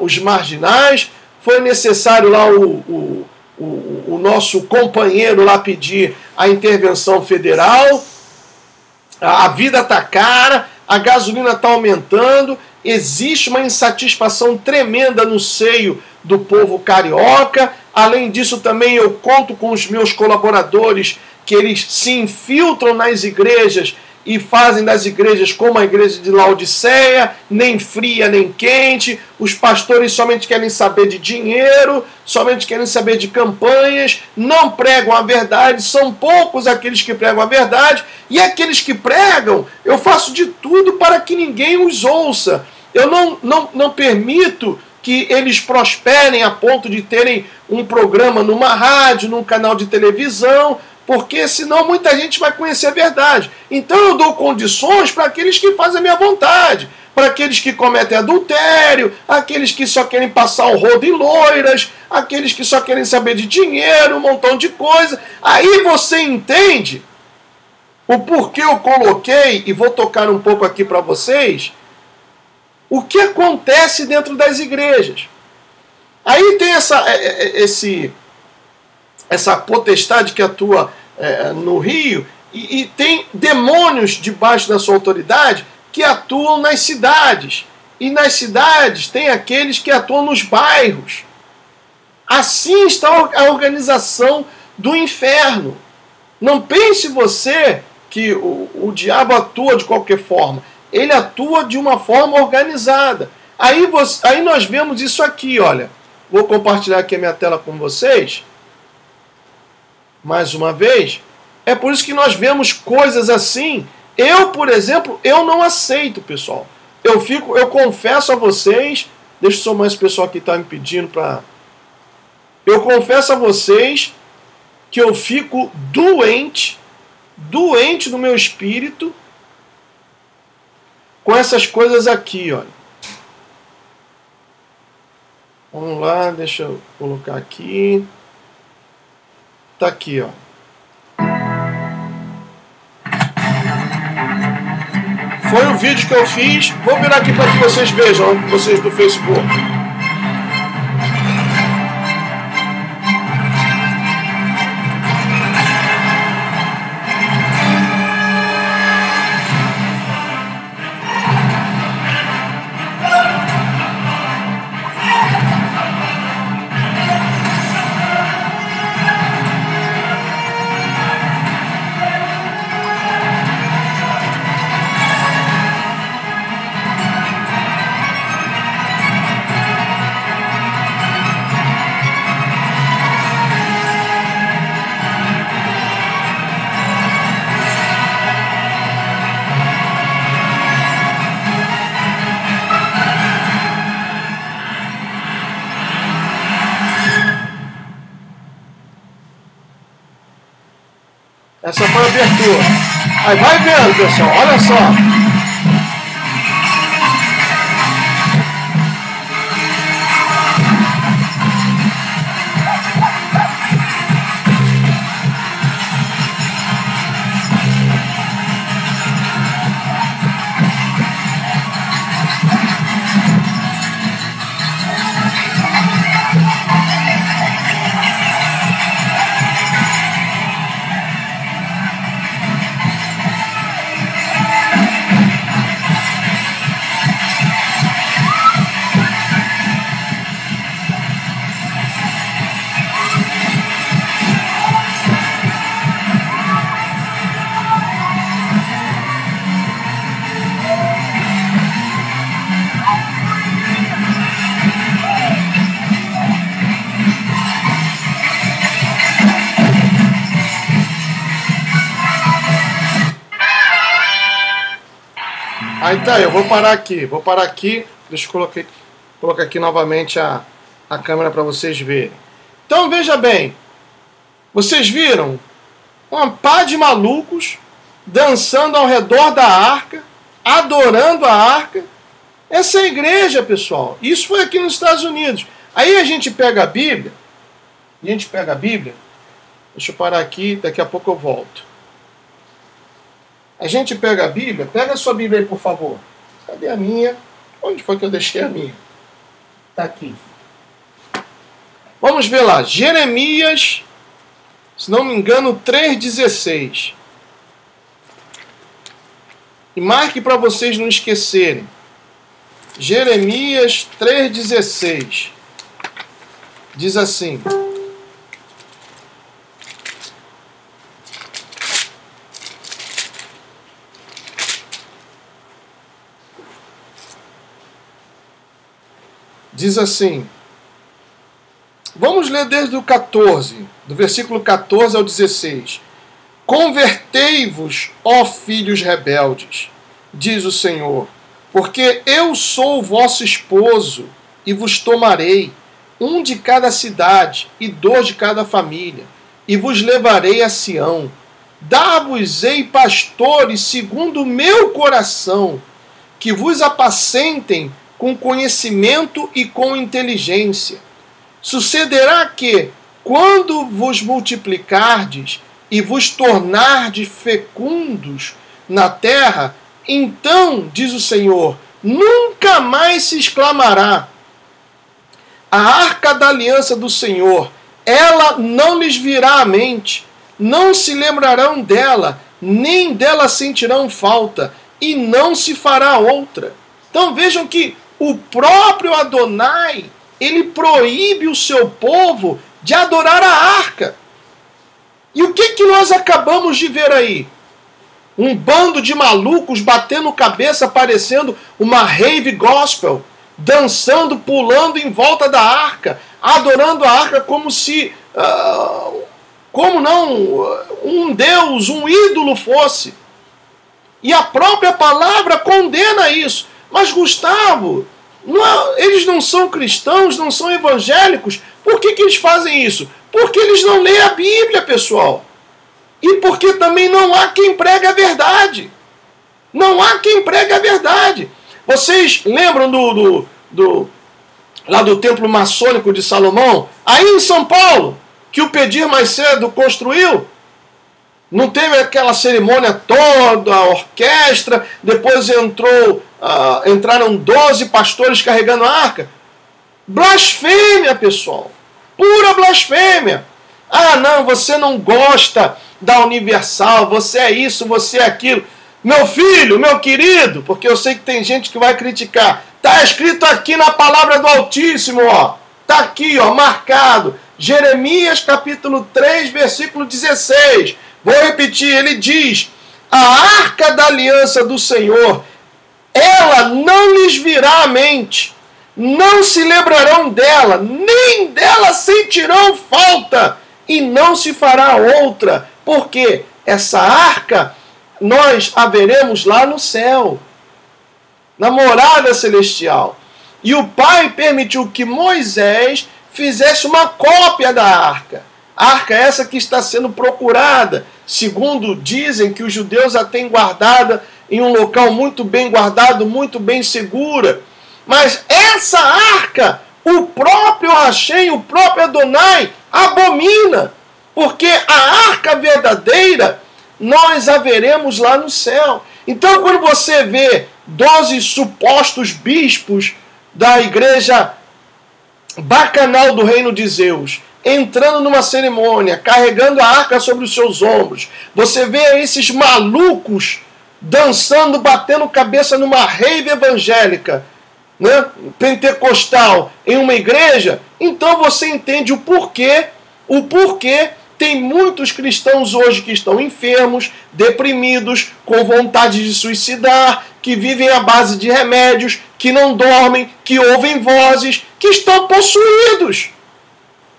os marginais, foi necessário lá o nosso companheiro lá pedir a intervenção federal, a vida está cara, a gasolina está aumentando, existe uma insatisfação tremenda no seio do povo carioca. Além disso, também eu conto com os meus colaboradores, que eles se infiltram nas igrejas e fazem das igrejas como a igreja de Laodiceia, nem fria nem quente. Os pastores somente querem saber de dinheiro, somente querem saber de campanhas, não pregam a verdade, são poucos aqueles que pregam a verdade, e aqueles que pregam, eu faço de tudo para que ninguém os ouça. Eu não permito que eles prosperem a ponto de terem um programa numa rádio, num canal de televisão, porque senão muita gente vai conhecer a verdade. Então eu dou condições para aqueles que fazem a minha vontade, para aqueles que cometem adultério, aqueles que só querem passar o rodo em loiras, aqueles que só querem saber de dinheiro, um montão de coisa. Aí você entende o porquê eu coloquei, e vou tocar um pouco aqui para vocês, o que acontece dentro das igrejas. Aí tem essa potestade que atua no Rio, e tem demônios debaixo da sua autoridade que atuam nas cidades. E nas cidades tem aqueles que atuam nos bairros. Assim está a organização do inferno. Não pense você que o diabo atua de qualquer forma. Ele atua de uma forma organizada. Aí nós vemos isso aqui, olha. Vou compartilhar aqui a minha tela com vocês. Mais uma vez. É por isso que nós vemos coisas assim. Eu, por exemplo, eu não aceito, pessoal. Eu confesso a vocês. Deixa eu somar esse pessoal que está me pedindo para... Eu confesso a vocês que eu fico doente no meu espírito com essas coisas aqui, olha. Vamos lá, deixa eu colocar aqui. Tá aqui, ó. Foi o vídeo que eu fiz. Vou virar aqui para que vocês vejam, vocês do Facebook. Essa foi a abertura. Aí vai vendo, pessoal, olha só. Aí tá, eu vou parar aqui, deixa eu colocar aqui novamente a câmera para vocês verem. Então veja bem, vocês viram uma pá de malucos dançando ao redor da arca, adorando a arca. Essa é a igreja, pessoal. Isso foi aqui nos Estados Unidos. Aí a gente pega a Bíblia, deixa eu parar aqui, daqui a pouco eu volto. A gente pega a Bíblia, pega a sua Bíblia aí, por favor. Cadê a minha? Onde foi que eu deixei a minha? Está aqui. Vamos ver lá, Jeremias, se não me engano, 3,16. E marque para vocês não esquecerem. Jeremias 3,16. Diz assim: vamos ler desde o 14, do versículo 14 ao 16. Convertei-vos, ó filhos rebeldes, diz o Senhor, porque eu sou o vosso esposo, e vos tomarei, um de cada cidade, e 2 de cada família, e vos levarei a Sião. Dar-vos-ei pastores segundo o meu coração, que vos apacentem com conhecimento e com inteligência. Sucederá que, quando vos multiplicardes e vos tornardes fecundos na terra, então, diz o Senhor, nunca mais se exclamará: a arca da aliança do Senhor, ela não lhes virá à mente, não se lembrarão dela, nem dela sentirão falta, e não se fará outra. Então vejam que o próprio Adonai, ele proíbe o seu povo de adorar a arca. E o que nós acabamos de ver aí? Um bando de malucos batendo cabeça, parecendo uma rave gospel, dançando, pulando em volta da arca, adorando a arca como se, um Deus, um ídolo fosse. E a própria palavra condena isso. Mas, Gustavo, eles não são cristãos, não são evangélicos. Por que eles fazem isso? Porque eles não leem a Bíblia, pessoal. E porque também não há quem pregue a verdade. Não há quem pregue a verdade. Vocês lembram lá do templo maçônico de Salomão? Aí em São Paulo, que o Pedir Mais Cedo construiu? Não teve aquela cerimônia toda, a orquestra, depois entraram 12 pastores carregando a arca? Blasfêmia, pessoal. Pura blasfêmia. Ah, não, você não gosta da Universal, você é isso, você é aquilo. Meu filho, meu querido, porque eu sei que tem gente que vai criticar. Está escrito aqui na palavra do Altíssimo, ó. Está aqui, ó, marcado. Jeremias capítulo 3, versículo 16. Vou repetir, ele diz: a arca da aliança do Senhor, ela não lhes virá à mente, não se lembrarão dela, nem dela sentirão falta, e não se fará outra, porque essa arca nós a veremos lá no céu, na morada celestial. E o Pai permitiu que Moisés fizesse uma cópia da arca. A arca essa que está sendo procurada, segundo dizem que os judeus a têm guardada em um local muito bem guardado, muito bem segura. Mas essa arca, o próprio Hashem, o próprio Adonai, abomina. Porque a arca verdadeira, nós a veremos lá no céu. Então, quando você vê 12 supostos bispos da igreja bacanal do reino de Zeus entrando numa cerimônia, carregando a arca sobre os seus ombros, você vê esses malucos dançando, batendo cabeça numa rave evangélica, né, pentecostal, em uma igreja, então você entende o porquê tem muitos cristãos hoje que estão enfermos, deprimidos, com vontade de suicidar, que vivem à base de remédios, que não dormem, que ouvem vozes, que estão possuídos.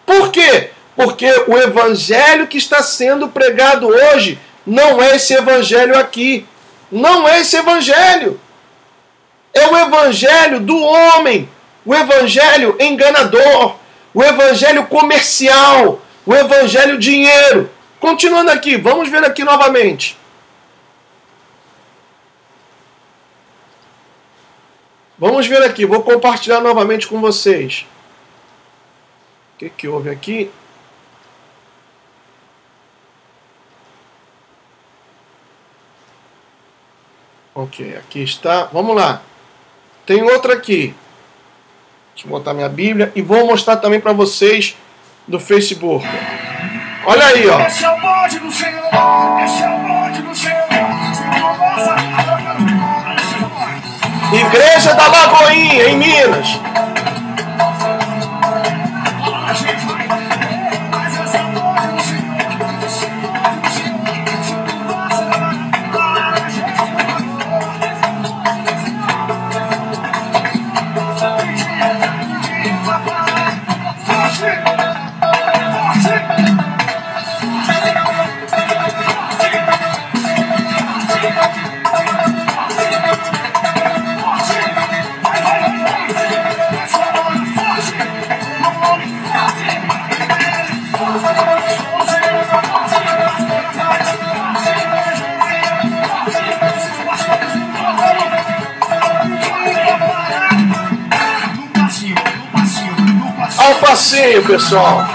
Por quê? Porque o evangelho que está sendo pregado hoje não é esse evangelho aqui. Não é esse evangelho. É o evangelho do homem, o evangelho enganador, o evangelho comercial, o evangelho dinheiro. Continuando aqui, vamos ver aqui novamente. Vamos ver aqui, vou compartilhar novamente com vocês. O que houve aqui? Ok, aqui está. Vamos lá. Tem outra aqui. Deixa eu botar minha Bíblia e vou mostrar também para vocês do Facebook. Olha aí, ó. Esse é o bonde do Senhor. Esse é o bonde do Senhor. Igreja da Lagoinha, em Minas. Ao passeio, pessoal.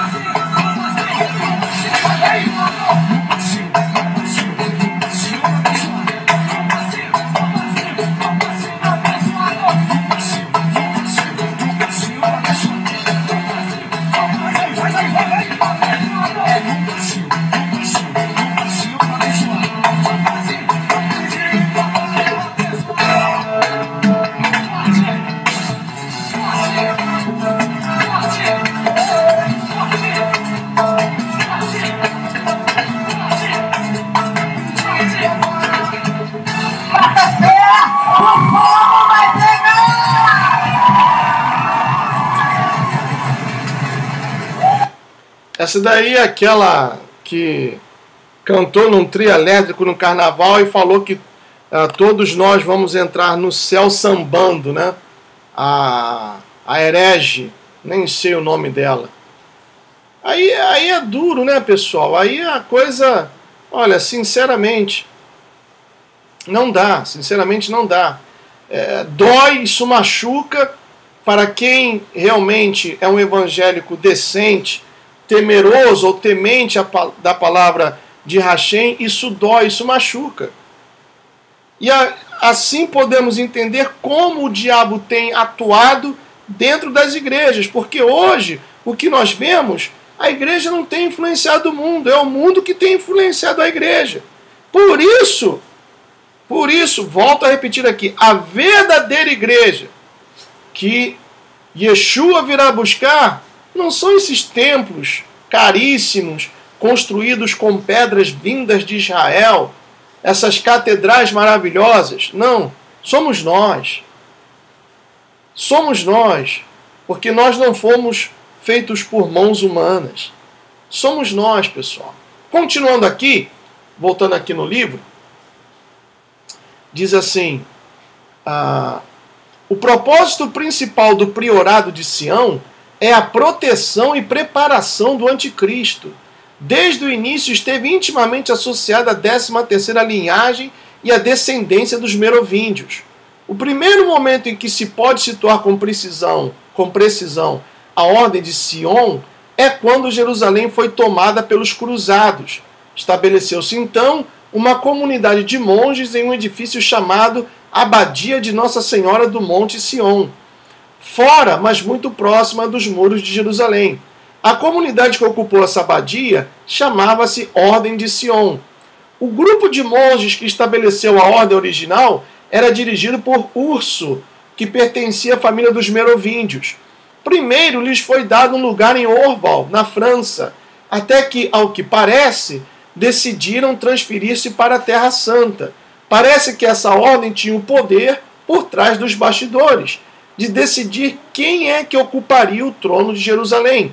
Essa daí é aquela que cantou num trio elétrico no carnaval e falou que todos nós vamos entrar no céu sambando, né? A herege, nem sei o nome dela. Aí é duro, né, pessoal? Aí a coisa, olha, sinceramente, não dá. Sinceramente, não dá. Dói, isso machuca. Para quem realmente é um evangélico decente, temeroso ou temente da palavra de Hashem, isso dói, isso machuca. E assim podemos entender como o diabo tem atuado dentro das igrejas, porque hoje o que nós vemos, a igreja não tem influenciado o mundo, é o mundo que tem influenciado a igreja. Por isso, volto a repetir aqui, a verdadeira igreja que Yeshua virá buscar não são esses templos caríssimos, construídos com pedras vindas de Israel, essas catedrais maravilhosas. Não, somos nós. Somos nós, porque nós não fomos feitos por mãos humanas. Somos nós, pessoal. Continuando aqui, voltando aqui no livro, diz assim, o propósito principal do priorado de Sião é a proteção e preparação do anticristo. Desde o início esteve intimamente associada à 13ª linhagem e à descendência dos merovíndios. O primeiro momento em que se pode situar com precisão a ordem de Sion é quando Jerusalém foi tomada pelos cruzados. Estabeleceu-se então uma comunidade de monges em um edifício chamado Abadia de Nossa Senhora do Monte Sion, fora, mas muito próxima dos muros de Jerusalém. A comunidade que ocupou essa abadia chamava-se Ordem de Sion. O grupo de monges que estabeleceu a ordem original era dirigido por Urso, que pertencia à família dos merovíndios. Primeiro lhes foi dado um lugar em Orval, na França, até que, ao que parece, decidiram transferir-se para a Terra Santa. Parece que essa ordem tinha o poder, por trás dos bastidores, de decidir quem é que ocuparia o trono de Jerusalém.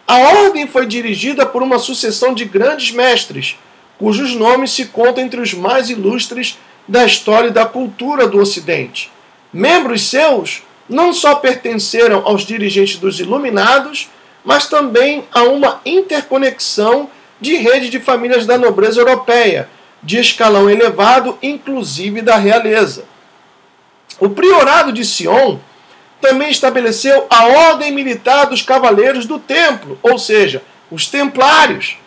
A ordem foi dirigida por uma sucessão de grandes mestres, cujos nomes se contam entre os mais ilustres da história e da cultura do Ocidente. Membros seus não só pertenceram aos dirigentes dos Iluminados, mas também a uma interconexão de rede de famílias da nobreza europeia, de escalão elevado, inclusive da realeza. O priorado de Sion também estabeleceu a ordem militar dos cavaleiros do templo, ou seja, os templários,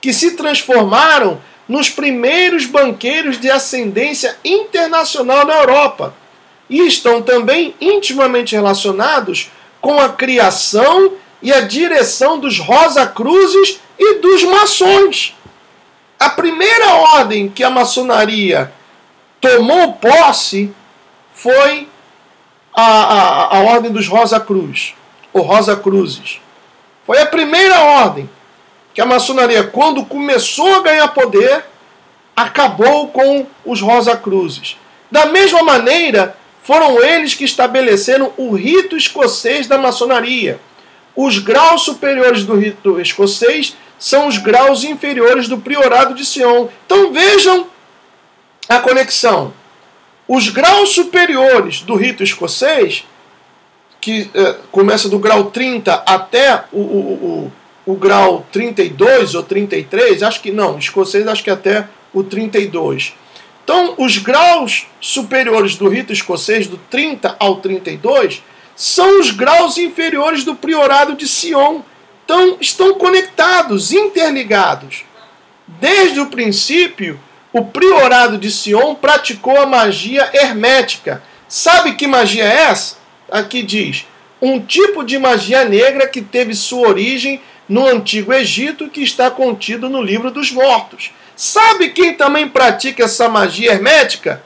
que se transformaram nos primeiros banqueiros de ascendência internacional na Europa e estão também intimamente relacionados com a criação e a direção dos Rosa-Cruzes e dos maçons. A primeira ordem que a maçonaria tomou posse foi a ordem dos Rosa-Cruz, ou Rosa-Cruzes. Foi a primeira ordem que a maçonaria, quando começou a ganhar poder, acabou com os Rosa-Cruzes. Da mesma maneira, foram eles que estabeleceram o rito escocês da maçonaria. Os graus superiores do rito escocês são os graus inferiores do priorado de Sion. Então vejam a conexão. Os graus superiores do rito escocês, que começa do grau 30 até o grau 32 ou 33, acho que não, escocês acho que até o 32. Então, os graus superiores do rito escocês, do 30 ao 32, são os graus inferiores do priorado de Sion. Então, estão conectados, interligados. Desde o princípio, o priorado de Sion praticou a magia hermética. Sabe que magia é essa? Aqui diz, um tipo de magia negra que teve sua origem no Antigo Egito, que está contido no Livro dos Mortos. Sabe quem também pratica essa magia hermética?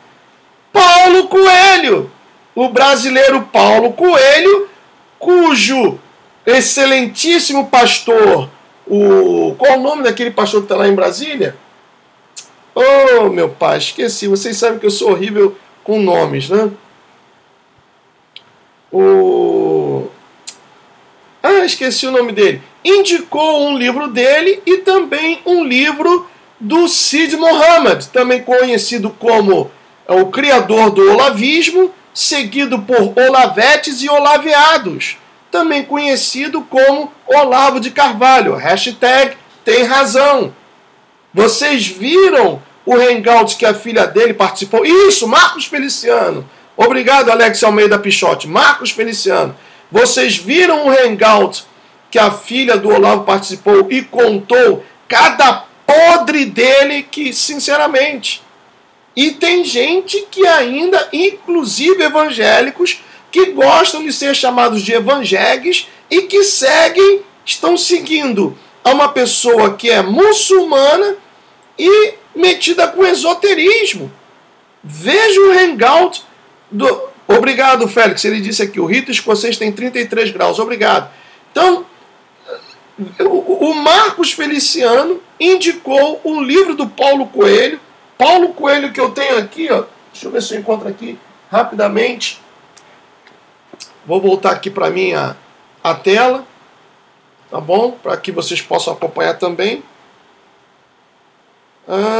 Paulo Coelho, o brasileiro Paulo Coelho, cujo excelentíssimo pastor, qual o nome daquele pastor que está lá em Brasília? Oh, meu pai, esqueci. Vocês sabem que eu sou horrível com nomes, né? Esqueci o nome dele. Indicou um livro dele e também um livro do Cid Mohammed, também conhecido como o criador do olavismo, seguido por olavetes e olaveados, também conhecido como Olavo de Carvalho. Hashtag tem razão. Vocês viram o hangout que a filha dele participou? Isso, Marcos Feliciano. Obrigado, Alex Almeida Pichotti. Marcos Feliciano. Vocês viram o hangout que a filha do Olavo participou e contou cada podre dele que, sinceramente... E tem gente que ainda, inclusive evangélicos, que gostam de ser chamados de evangélicos e que estão seguindo a uma pessoa que é muçulmana e metida com esoterismo. Veja o hangout do... Obrigado, Félix. Ele disse aqui, o rito escocês tem 33 graus. Obrigado. Então, o Marcos Feliciano indicou um livro do Paulo Coelho. Paulo Coelho que eu tenho aqui, ó. Deixa eu ver se eu encontro aqui rapidamente. Vou voltar aqui para minha a tela, tá bom? Para que vocês possam acompanhar também.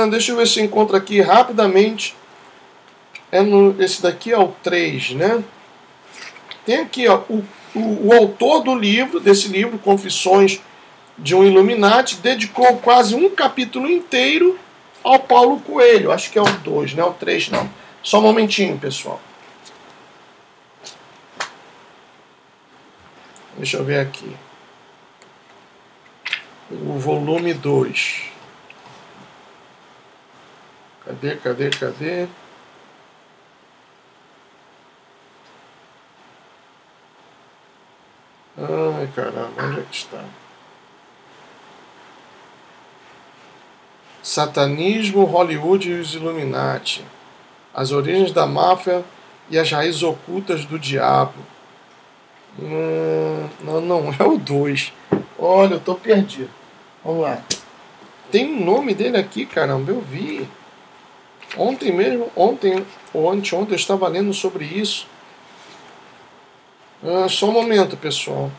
Deixa eu ver se eu encontro aqui rapidamente. Esse daqui é o 3, né? Tem aqui, ó, o autor do livro, desse livro, Confissões de um Illuminati, dedicou quase um capítulo inteiro ao Paulo Coelho. Acho que é o 2, não é o 3 não. Só um momentinho, pessoal. Deixa eu ver aqui. O volume 2. Cadê? Ai, caramba, onde é que está? Satanismo, Hollywood e os Illuminati. As origens da máfia e as raízes ocultas do diabo. Não é o 2. Olha, eu tô perdido. Vamos lá. Tem o nome dele aqui, caramba, eu vi. Ontem mesmo, ontem ou anteontem eu estava lendo sobre isso. Só um momento, pessoal.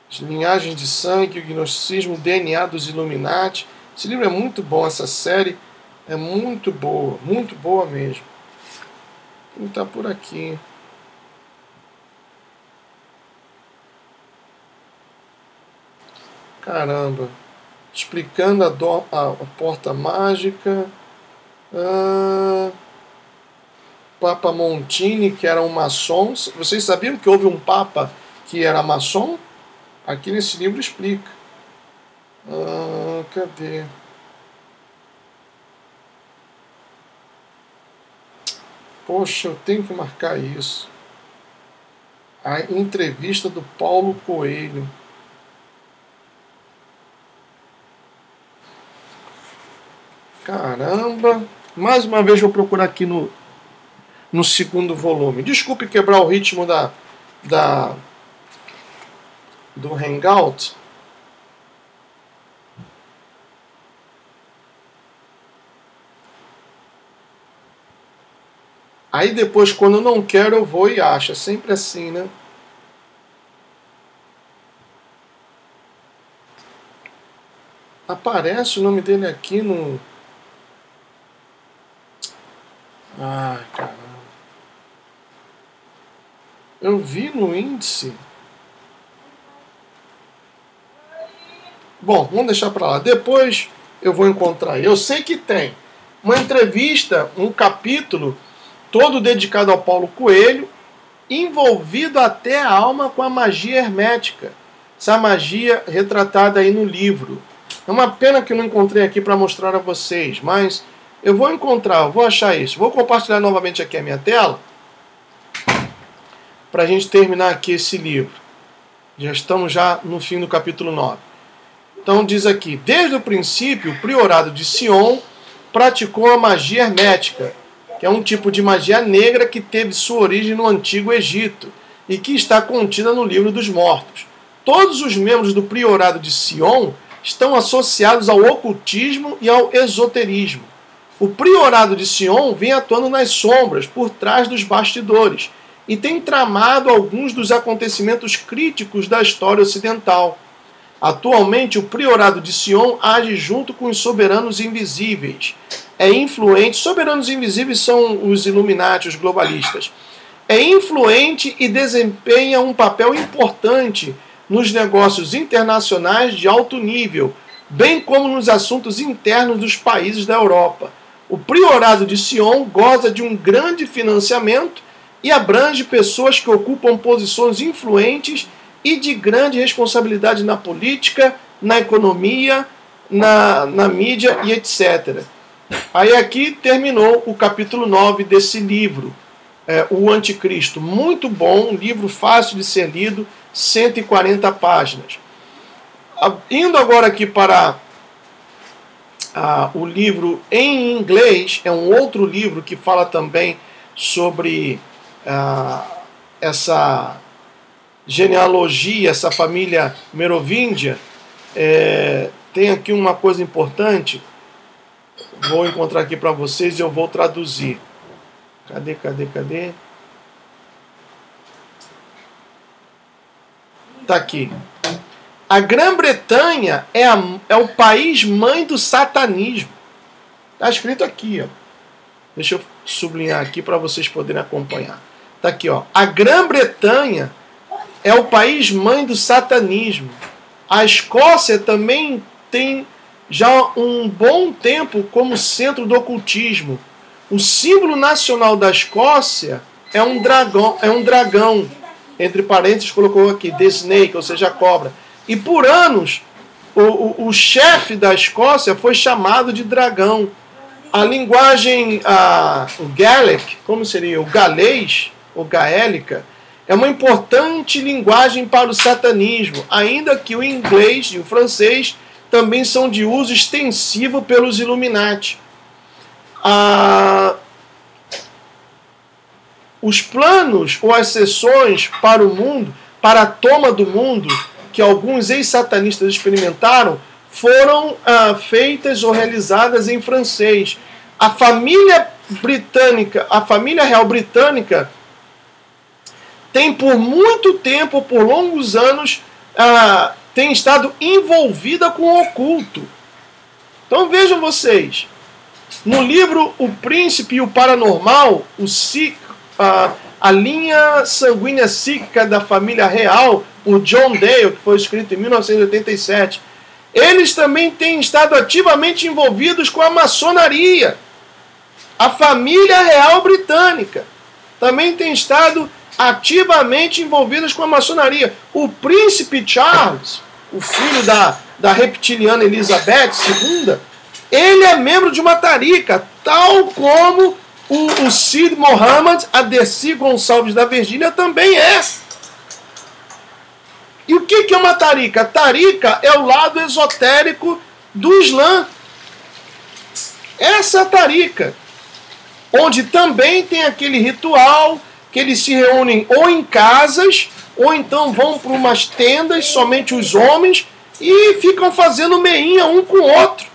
As linhagens de sangue, o gnosticismo, o DNA dos Illuminati. Esse livro é muito bom, essa série É muito boa mesmo. Não está por aqui. Caramba. Explicando a porta mágica. Papa Montini, que era um maçom. Vocês sabiam que houve um papa que era maçom? Aqui nesse livro explica. Cadê? Poxa, eu tenho que marcar isso. A entrevista do Paulo Coelho. Caramba! Mais uma vez vou procurar aqui no segundo volume. Desculpe quebrar o ritmo do Hangout. Aí depois, quando eu não quero, eu vou e acho. É sempre assim, né? Aparece o nome dele aqui no... Ai, caramba. Eu vi no índice. Bom, vamos deixar para lá. Depois eu vou encontrar. Eu sei que tem uma entrevista, um capítulo todo dedicado ao Paulo Coelho, envolvido até a alma com a magia hermética. Essa magia retratada aí no livro. É uma pena que eu não encontrei aqui para mostrar a vocês, mas eu vou encontrar, eu vou achar isso. Vou compartilhar novamente aqui a minha tela para a gente terminar aqui esse livro. Já estamos no fim do capítulo 9. Então diz aqui: desde o princípio, o priorado de Sion praticou a magia hermética, que é um tipo de magia negra que teve sua origem no Antigo Egito e que está contida no Livro dos Mortos. Todos os membros do priorado de Sion estão associados ao ocultismo e ao esoterismo. O priorado de Sion vem atuando nas sombras, por trás dos bastidores, e tem tramado alguns dos acontecimentos críticos da história ocidental. Atualmente, o priorado de Sion age junto com os soberanos invisíveis. É influente, soberanos invisíveis são os Illuminati, os globalistas. É influente e desempenha um papel importante nos negócios internacionais de alto nível, bem como nos assuntos internos dos países da Europa. O priorado de Sion goza de um grande financiamento e abrange pessoas que ocupam posições influentes e de grande responsabilidade na política, na economia, na mídia e etc. Aí aqui terminou o capítulo 9 desse livro, O Anticristo. Muito bom, um livro fácil de ser lido, 140 páginas. Indo agora aqui para o livro em inglês, é um outro livro que fala também sobre essa genealogia, essa família merovíndia. Tem aqui uma coisa importante, vou encontrar aqui para vocês e eu vou traduzir. Cadê? Tá aqui. A Grã-Bretanha é o país mãe do satanismo. Tá escrito aqui, ó. Deixa eu sublinhar aqui para vocês poderem acompanhar. Tá aqui, ó. A Grã-Bretanha é o país mãe do satanismo. A Escócia também tem já um bom tempo como centro do ocultismo. O símbolo nacional da Escócia é um dragão. Entre parênteses colocou aqui, the snake, ou seja, a cobra. E por anos, o chefe da Escócia foi chamado de dragão. A linguagem o Gaelic, como seria o galês, ou gaélica, é uma importante linguagem para o satanismo, ainda que o inglês e o francês também são de uso extensivo pelos Illuminati. Os planos ou as sessões para o mundo, para a toma do mundo, que alguns ex-satanistas experimentaram, foram feitas ou realizadas em francês. A família real britânica tem por muito tempo, por longos anos, tem estado envolvida com o oculto. Então vejam vocês, No livro O Príncipe e o Paranormal, a linha sanguínea psíquica da família real, por John Dale, que foi escrito em 1987, eles também têm estado ativamente envolvidos com a maçonaria. A família real britânica também tem estado ativamente envolvidos com a maçonaria. O príncipe Charles, o filho da reptiliana Elizabeth II, ele é membro de uma tarica, tal como o Sid Mohammed, a Dercy Gonçalves da Virgínia, também é. E o que é uma tarica? Tarica é o lado esotérico do Islã. Essa é a tarica, onde também tem aquele ritual que eles se reúnem ou em casas, ou então vão para umas tendas, somente os homens, e ficam fazendo meinha um com o outro.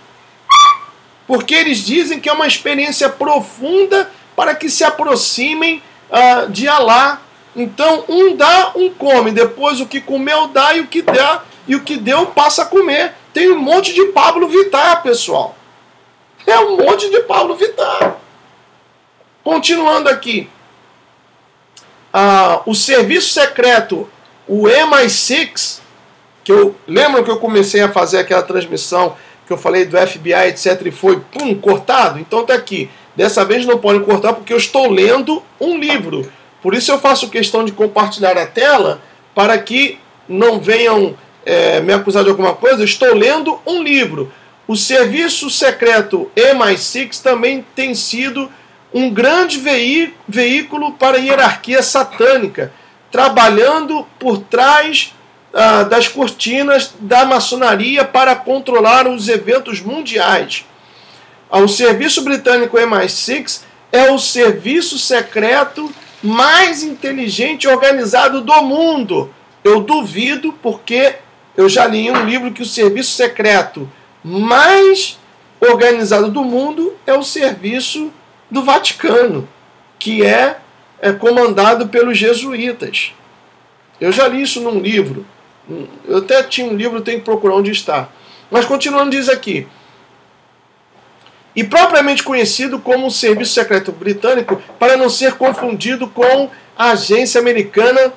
Porque eles dizem que é uma experiência profunda para que se aproximem de Alá. Então, um dá, um come. Depois, o que comeu dá, e o que dá, e o que deu passa a comer. Tem um monte de Pablo Vittar, pessoal. É um monte de Pablo Vittar. Continuando aqui. O serviço secreto, o MI6, lembram que eu comecei a fazer aquela transmissão que eu falei do FBI, etc., e foi, cortado? Então está aqui. Dessa vez não podem cortar porque eu estou lendo um livro. Por isso eu faço questão de compartilhar a tela para que não venham me acusar de alguma coisa. Eu estou lendo um livro. O serviço secreto MI6 também tem sido um grande veículo para a hierarquia satânica, trabalhando por trás das cortinas da maçonaria para controlar os eventos mundiais. O serviço britânico MI6 é o serviço secreto mais inteligente e organizado do mundo. Eu duvido, porque eu já li em um livro que o serviço secreto mais organizado do mundo é o serviço do Vaticano, que é comandado pelos jesuítas. Eu já li isso num livro. Eu até tinha um livro, tenho que procurar onde está. Mas continuando, diz aqui: e propriamente conhecido como o Serviço Secreto Britânico, para não ser confundido com a agência americana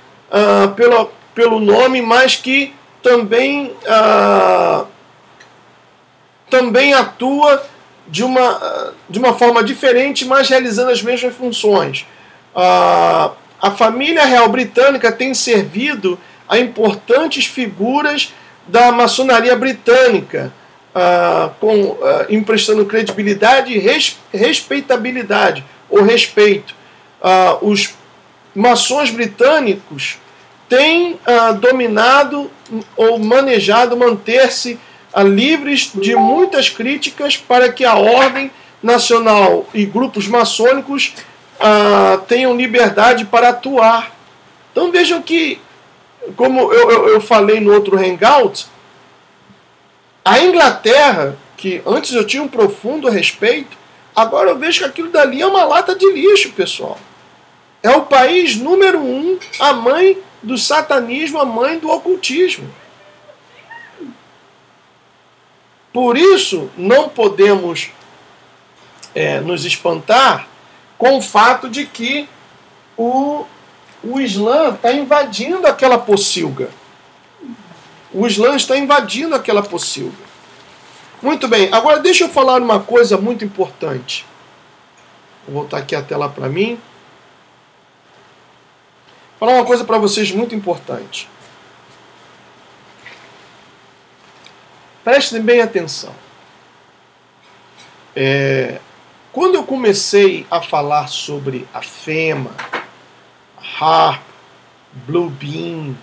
pelo nome, mas que também atua de uma forma diferente, mas realizando as mesmas funções. A família real britânica tem servido a importantes figuras da maçonaria britânica, emprestando credibilidade e respeitabilidade, ou respeito. Os maçons britânicos têm dominado ou manejado manter-se livres de muitas críticas para que a ordem nacional e grupos maçônicos tenham liberdade para atuar. Então vejam que, como eu falei no outro Hangout, a Inglaterra, que antes eu tinha um profundo respeito, agora eu vejo que aquilo dali é uma lata de lixo, pessoal. É o país número 1, a mãe do satanismo, a mãe do ocultismo. Por isso, não podemos nos espantar com o fato de que o Islã está invadindo aquela pocilga. O Islã está invadindo aquela pocilga. Muito bem, agora deixa eu falar uma coisa muito importante. Vou voltar aqui a tela para mim. Falar uma coisa para vocês muito importante. Prestem bem atenção. Quando eu comecei a falar sobre a FEMA, a HAARP, Blue Beam,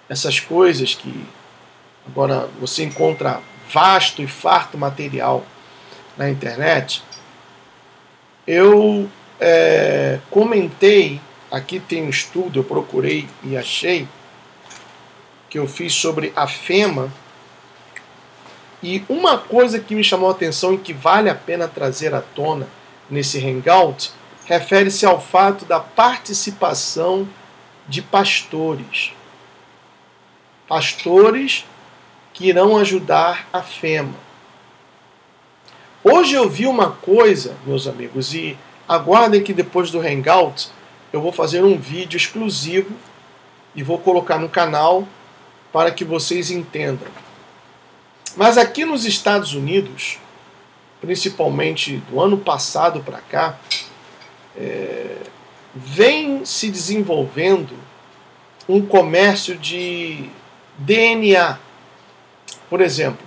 essas coisas que agora você encontra vasto e farto material na internet, eu comentei, aqui tem um estudo, eu procurei e achei, que eu fiz sobre a FEMA, e uma coisa que me chamou a atenção e que vale a pena trazer à tona nesse Hangout, refere-se ao fato da participação de pastores. Pastores que irão ajudar a FEMA. Hoje eu vi uma coisa, meus amigos, e aguardem que depois do Hangout eu vou fazer um vídeo exclusivo e vou colocar no canal para que vocês entendam. Mas aqui nos Estados Unidos, principalmente do ano passado para cá, vem se desenvolvendo um comércio de DNA. Por exemplo,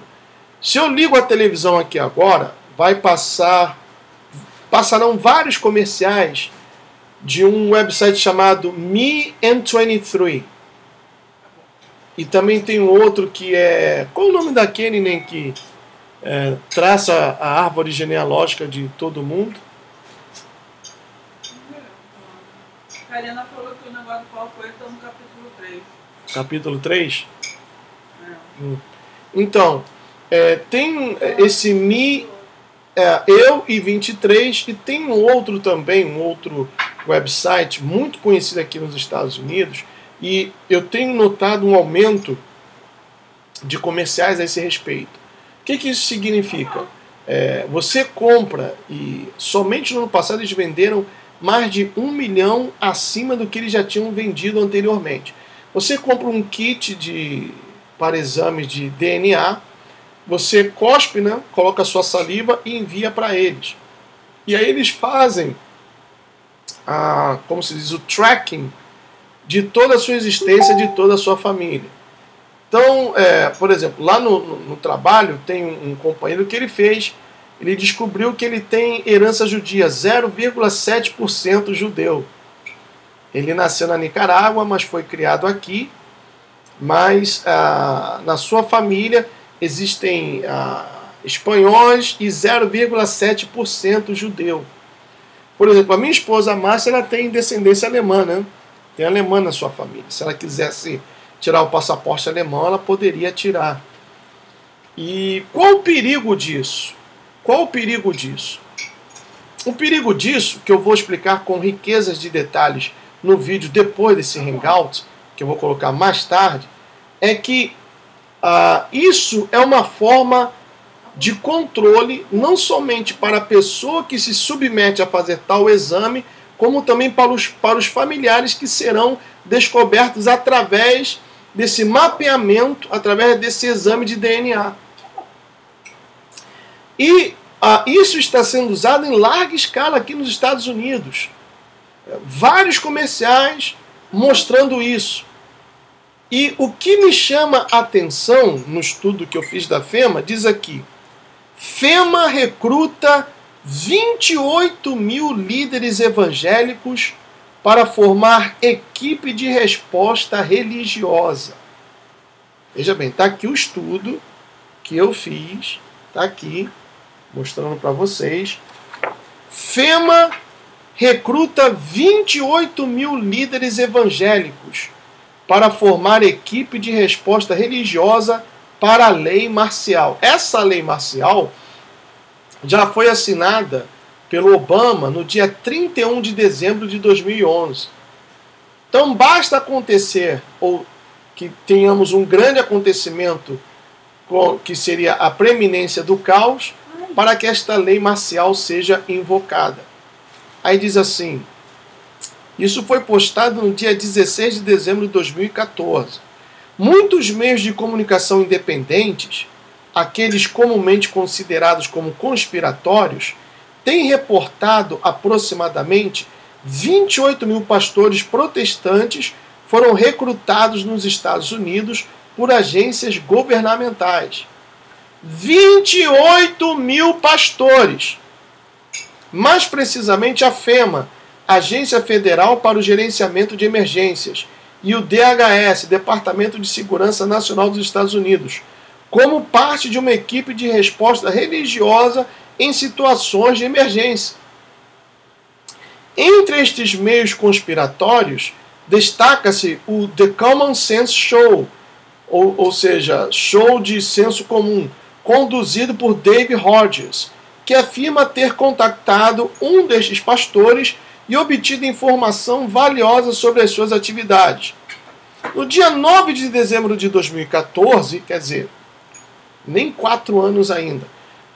se eu ligo a televisão aqui agora, passarão vários comerciais de um website chamado Me&23. E também tem um outro que é... Qual é o nome daquele, nem que traça a árvore genealógica de todo mundo? A Karina falou que o negócio do Paulo Coelho está no capítulo 3. Capítulo 3? Então, tem esse Eu e 23, e tem um outro também, um outro website muito conhecido aqui nos Estados Unidos, e eu tenho notado um aumento de comerciais a esse respeito. O que isso significa? Você compra, e somente no ano passado eles venderam mais de 1 milhão acima do que eles já tinham vendido anteriormente. Você compra um kit para exames de DNA, você cospe, né, coloca a sua saliva e envia para eles. E aí eles fazem, como se diz, o tracking de toda a sua existência, de toda a sua família. Então, por exemplo, lá no trabalho tem um companheiro que ele descobriu que ele tem herança judia, 0,7% judeu. Ele nasceu na Nicarágua, mas foi criado aqui, mas na sua família existem espanhóis e 0,7% judeu. Por exemplo, a minha esposa Márcia, ela tem descendência alemã, né? Tem alemã na sua família. Se ela quisesse tirar o passaporte alemão, ela poderia tirar. E qual o perigo disso? Qual o perigo disso? O perigo disso, que eu vou explicar com riquezas de detalhes no vídeo depois desse Hangout, que eu vou colocar mais tarde, é que isso é uma forma de controle não somente para a pessoa que se submete a fazer tal exame, como também para os familiares que serão descobertos através desse mapeamento, através desse exame de DNA. E isso está sendo usado em larga escala aqui nos Estados Unidos. Vários comerciais mostrando isso. E o que me chama a atenção no estudo que eu fiz da FEMA, diz aqui: FEMA recruta 28 mil líderes evangélicos para formar equipe de resposta religiosa. Veja bem, está aqui o estudo que eu fiz, está aqui, mostrando para vocês. FEMA recruta 28 mil líderes evangélicos para formar equipe de resposta religiosa para a lei marcial. Essa lei marcial já foi assinada pelo Obama no dia 31 de dezembro de 2011. Então basta acontecer, ou que tenhamos um grande acontecimento, que seria a preeminência do caos, para que esta lei marcial seja invocada. Aí diz assim: isso foi postado no dia 16 de dezembro de 2014. Muitos meios de comunicação independentes, aqueles comumente considerados como conspiratórios, têm reportado aproximadamente 28 mil pastores protestantes foram recrutados nos Estados Unidos por agências governamentais. 28 mil pastores! Mais precisamente a FEMA, Agência Federal para o Gerenciamento de Emergências, e o DHS, Departamento de Segurança Nacional dos Estados Unidos, como parte de uma equipe de resposta religiosa em situações de emergência. Entre estes meios conspiratórios, destaca-se o The Common Sense Show, ou seja, show de senso comum, conduzido por Dave Hodges, que afirma ter contactado um destes pastores e obtido informação valiosa sobre as suas atividades. No dia 9 de dezembro de 2014, quer dizer, nem 4 anos ainda,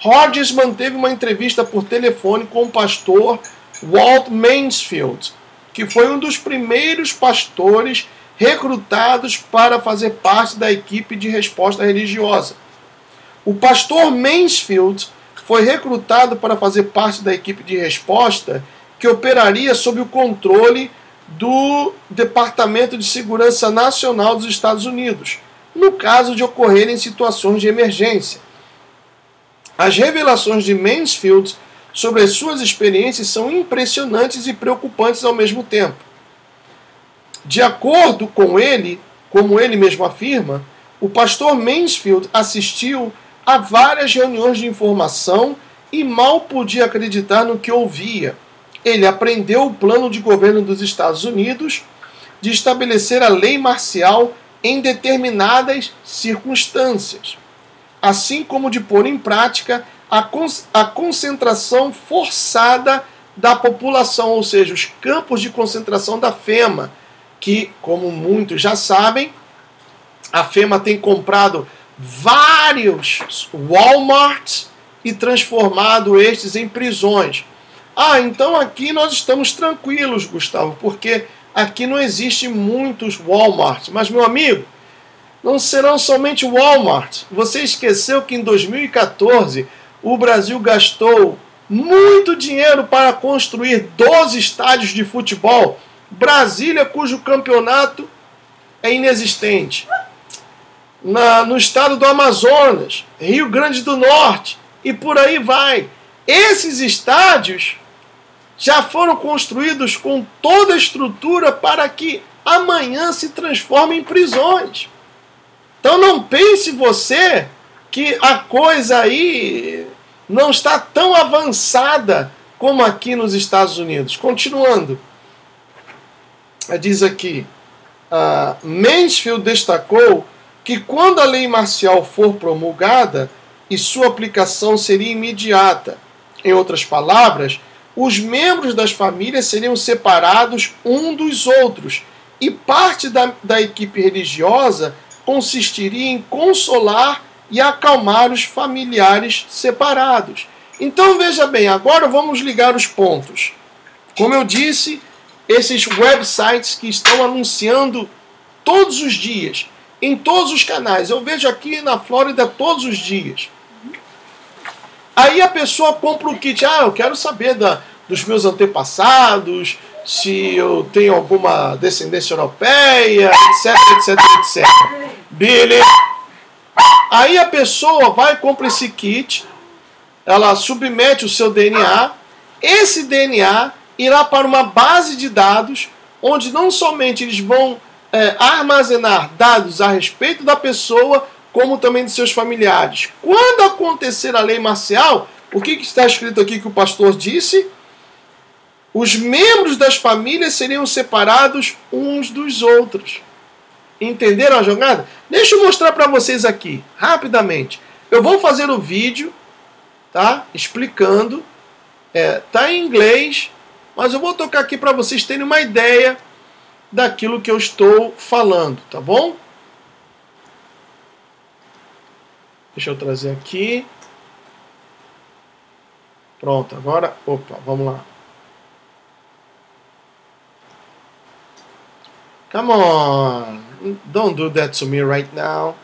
Hodges manteve uma entrevista por telefone com o pastor Walt Mansfield, que foi um dos primeiros pastores recrutados para fazer parte da equipe de resposta religiosa. O pastor Mansfield foi recrutado para fazer parte da equipe de resposta que operaria sob o controle do Departamento de Segurança Nacional dos Estados Unidos, no caso de ocorrerem situações de emergência. As revelações de Mansfield sobre as suas experiências são impressionantes e preocupantes ao mesmo tempo. De acordo com ele, como ele mesmo afirma, o pastor Mansfield assistiu a várias reuniões de informação e mal podia acreditar no que ouvia. Ele aprendeu o plano de governo dos Estados Unidos de estabelecer a lei marcial em determinadas circunstâncias, assim como de pôr em prática a concentração forçada da população, ou seja, os campos de concentração da FEMA, que, como muitos já sabem, a FEMA tem comprado vários Walmarts e transformado estes em prisões. Ah, então aqui nós estamos tranquilos, Gustavo, porque aqui não existe muitos Walmarts. Mas, meu amigo, não serão somente Walmart. Você esqueceu que em 2014 o Brasil gastou muito dinheiro para construir 12 estádios de futebol. Brasília, cujo campeonato é inexistente. No estado do Amazonas, Rio Grande do Norte e por aí vai. Esses estádios já foram construídos com toda a estrutura para que amanhã se transformem em prisões. Então não pense você que a coisa aí não está tão avançada como aqui nos Estados Unidos. Continuando, diz aqui, Mansfield destacou que quando a lei marcial for promulgada e sua aplicação seria imediata. Em outras palavras, os membros das famílias seriam separados um dos outros e parte da equipe religiosa consistiria em consolar e acalmar os familiares separados. Então veja bem, agora vamos ligar os pontos. Como eu disse, esses websites que estão anunciando todos os dias, em todos os canais, eu vejo aqui na Flórida todos os dias. Aí a pessoa compra o kit, eu quero saber dos meus antepassados, se eu tenho alguma descendência europeia, etc, etc, etc. Billy. Aí a pessoa vai e compra esse kit, ela submete o seu DNA, esse DNA irá para uma base de dados, onde não somente eles vão armazenar dados a respeito da pessoa, como também de seus familiares. Quando acontecer a lei marcial, o que está escrito aqui que o pastor disse? Os membros das famílias seriam separados uns dos outros. Entenderam a jogada? Deixa eu mostrar para vocês aqui, rapidamente. Eu vou fazer o vídeo, tá? Explicando. Tá em inglês, mas eu vou tocar aqui para vocês terem uma ideia daquilo que eu estou falando, tá bom? Deixa eu trazer aqui. Pronto, agora, vamos lá. Come on, don't do that to me right now.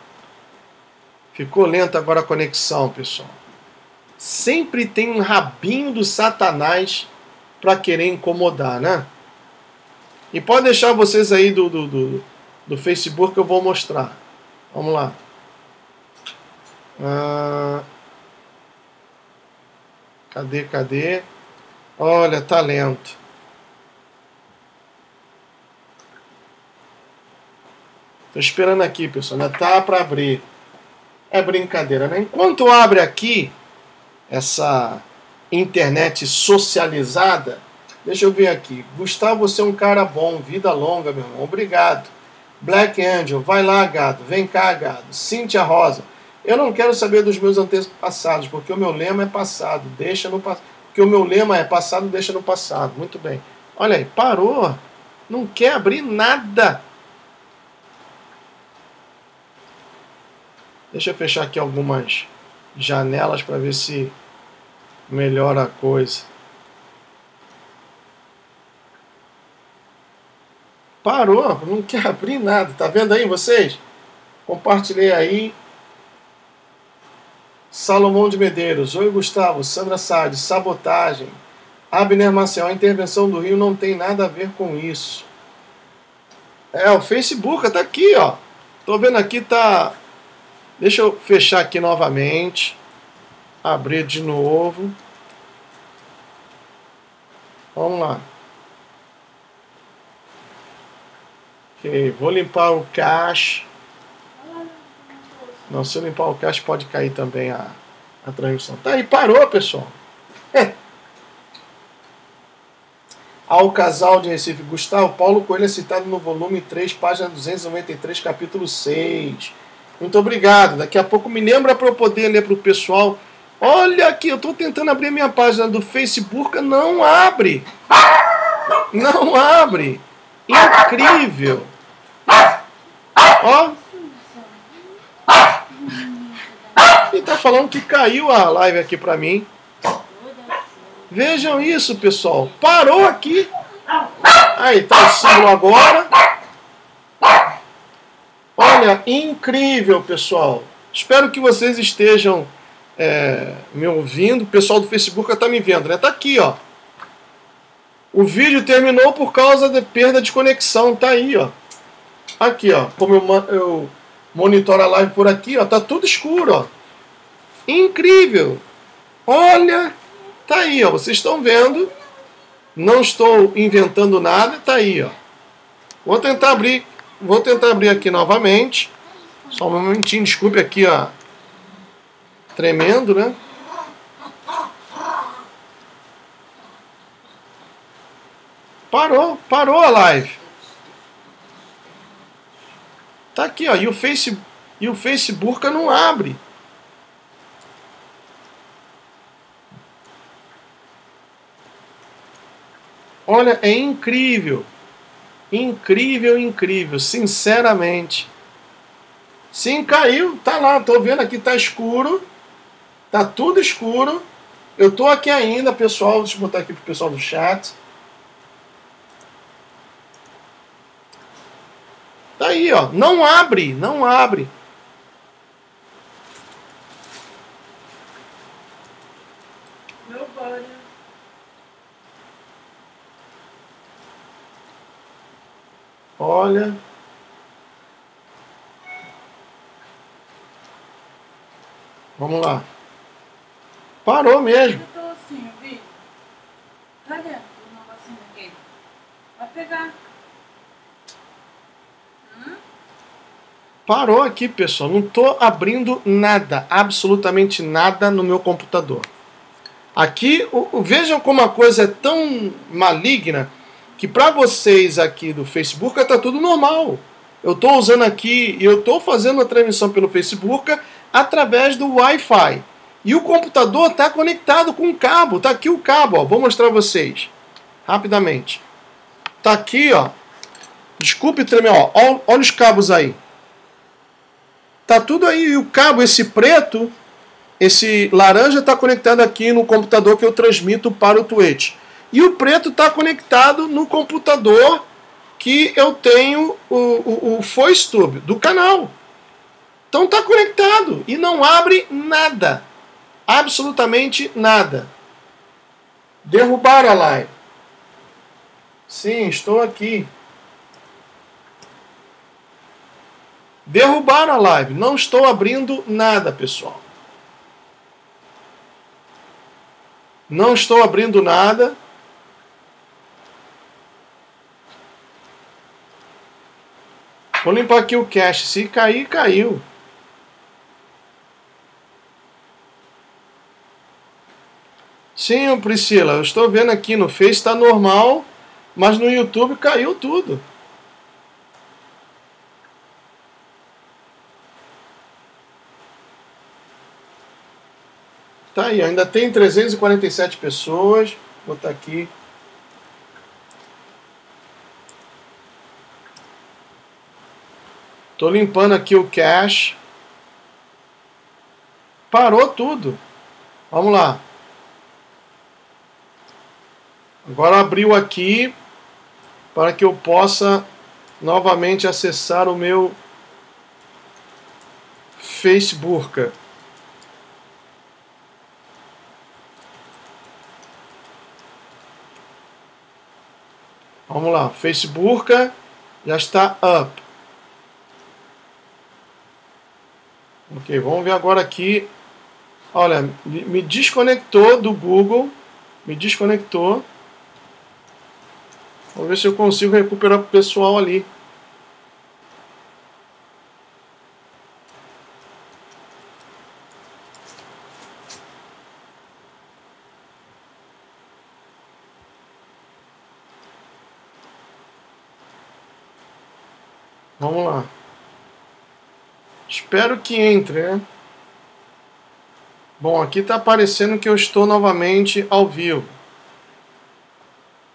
Ficou lenta agora a conexão, pessoal. Sempre tem um rabinho do Satanás para querer incomodar, né? E pode deixar vocês aí do Facebook que eu vou mostrar. Vamos lá. Cadê? Olha, tá lento. Tô esperando aqui, pessoal. Ainda tá para abrir. É brincadeira, né? Enquanto abre aqui essa internet socializada, deixa eu ver aqui. Gustavo, você é um cara bom. Vida longa, meu irmão. Obrigado. Black Angel, vai lá, gado. Vem cá, gado. Cíntia Rosa. Eu não quero saber dos meus antepassados, porque o meu lema é passado. Deixa no passado. Porque o meu lema é passado, deixa no passado. Muito bem. Olha aí, parou. Não quer abrir nada. Deixa eu fechar aqui algumas janelas para ver se melhora a coisa. Parou, não quer abrir nada. Tá vendo aí vocês? Compartilhei aí. Salomão de Medeiros. Oi, Gustavo. Sandra Sade. Sabotagem. Abner Maciel. A intervenção do Rio não tem nada a ver com isso. O Facebook tá aqui, ó. Tô vendo aqui, tá... Deixa eu fechar aqui novamente. Abrir de novo. Vamos lá. Ok, vou limpar o cache. Não, se eu limpar o cache pode cair também a transmissão. Tá aí, parou, pessoal. Ao casal de Recife. Gustavo, Paulo Coelho é citado no volume 3, página 293, capítulo 6. Muito obrigado. Daqui a pouco me lembra para eu poder ler para o pessoal. Olha aqui, eu estou tentando abrir a minha página do Facebook. Não abre. Não abre. Incrível. Ó. Ele tá falando que caiu a live aqui pra mim. Vejam isso, pessoal. Parou aqui. Aí, tá o símbolo agora. Olha, incrível, pessoal. Espero que vocês estejam me ouvindo. O pessoal do Facebook tá me vendo, né? Tá aqui, ó. O vídeo terminou por causa da perda de conexão. Tá aí, ó. Aqui, ó. Como eu monitoro a live por aqui, ó. Tá tudo escuro, ó. Incrível. Olha. Tá aí, ó. Vocês estão vendo. Não estou inventando nada. Tá aí, ó. Vou tentar abrir aqui novamente. Só um momentinho. Desculpe aqui, ó. Tremendo, né? Parou a live. Tá aqui, ó. E o Facebook não abre. Olha, é incrível. Incrível, incrível. Sinceramente. Sim, caiu. Tá lá. Tô vendo aqui. Tá escuro. Tá tudo escuro. Eu tô aqui ainda, pessoal. Deixa eu botar aqui pro pessoal do chat. Tá aí, ó. Não abre. Não abre. Olha. Vamos lá. Parou mesmo. Eu tô assim, vi. Cadê o negocinho aqui? Vai pegar. Parou aqui, pessoal. Não tô abrindo nada. Absolutamente nada no meu computador. Aqui, vejam como a coisa é tão maligna que para vocês aqui do Facebook está tudo normal. Eu estou usando aqui e eu estou fazendo a transmissão pelo Facebook através do Wi-Fi. E o computador está conectado com um cabo. Está aqui o cabo, ó. Vou mostrar a vocês rapidamente. Está aqui, ó. Desculpe tremer, ó. Olha os cabos aí. Tá tudo aí. E o cabo, esse preto, esse laranja está conectado aqui no computador que eu transmito para o Twitch. E o preto está conectado no computador que eu tenho o FoiceTube do canal. Então está conectado e não abre nada. Absolutamente nada. Derrubaram a live. Sim, estou aqui. Derrubaram a live. Não estou abrindo nada, pessoal. Não estou abrindo nada. Vou limpar aqui o cache. Se cair, caiu. Sim, Priscila, eu estou vendo aqui no Face está normal, mas no YouTube caiu tudo. Tá aí, ainda tem 347 pessoas. Vou botar aqui. Estou limpando aqui o cache. Parou tudo. Vamos lá. Agora abriu aqui para que eu possa novamente acessar o meu Facebook. Vamos lá, Facebook já está up. Ok, vamos ver agora aqui. Olha, me desconectou do Google. Me desconectou. Vamos ver se eu consigo recuperar o pessoal ali. Vamos lá. Espero que entre, né? Bom, aqui está aparecendo que eu estou novamente ao vivo.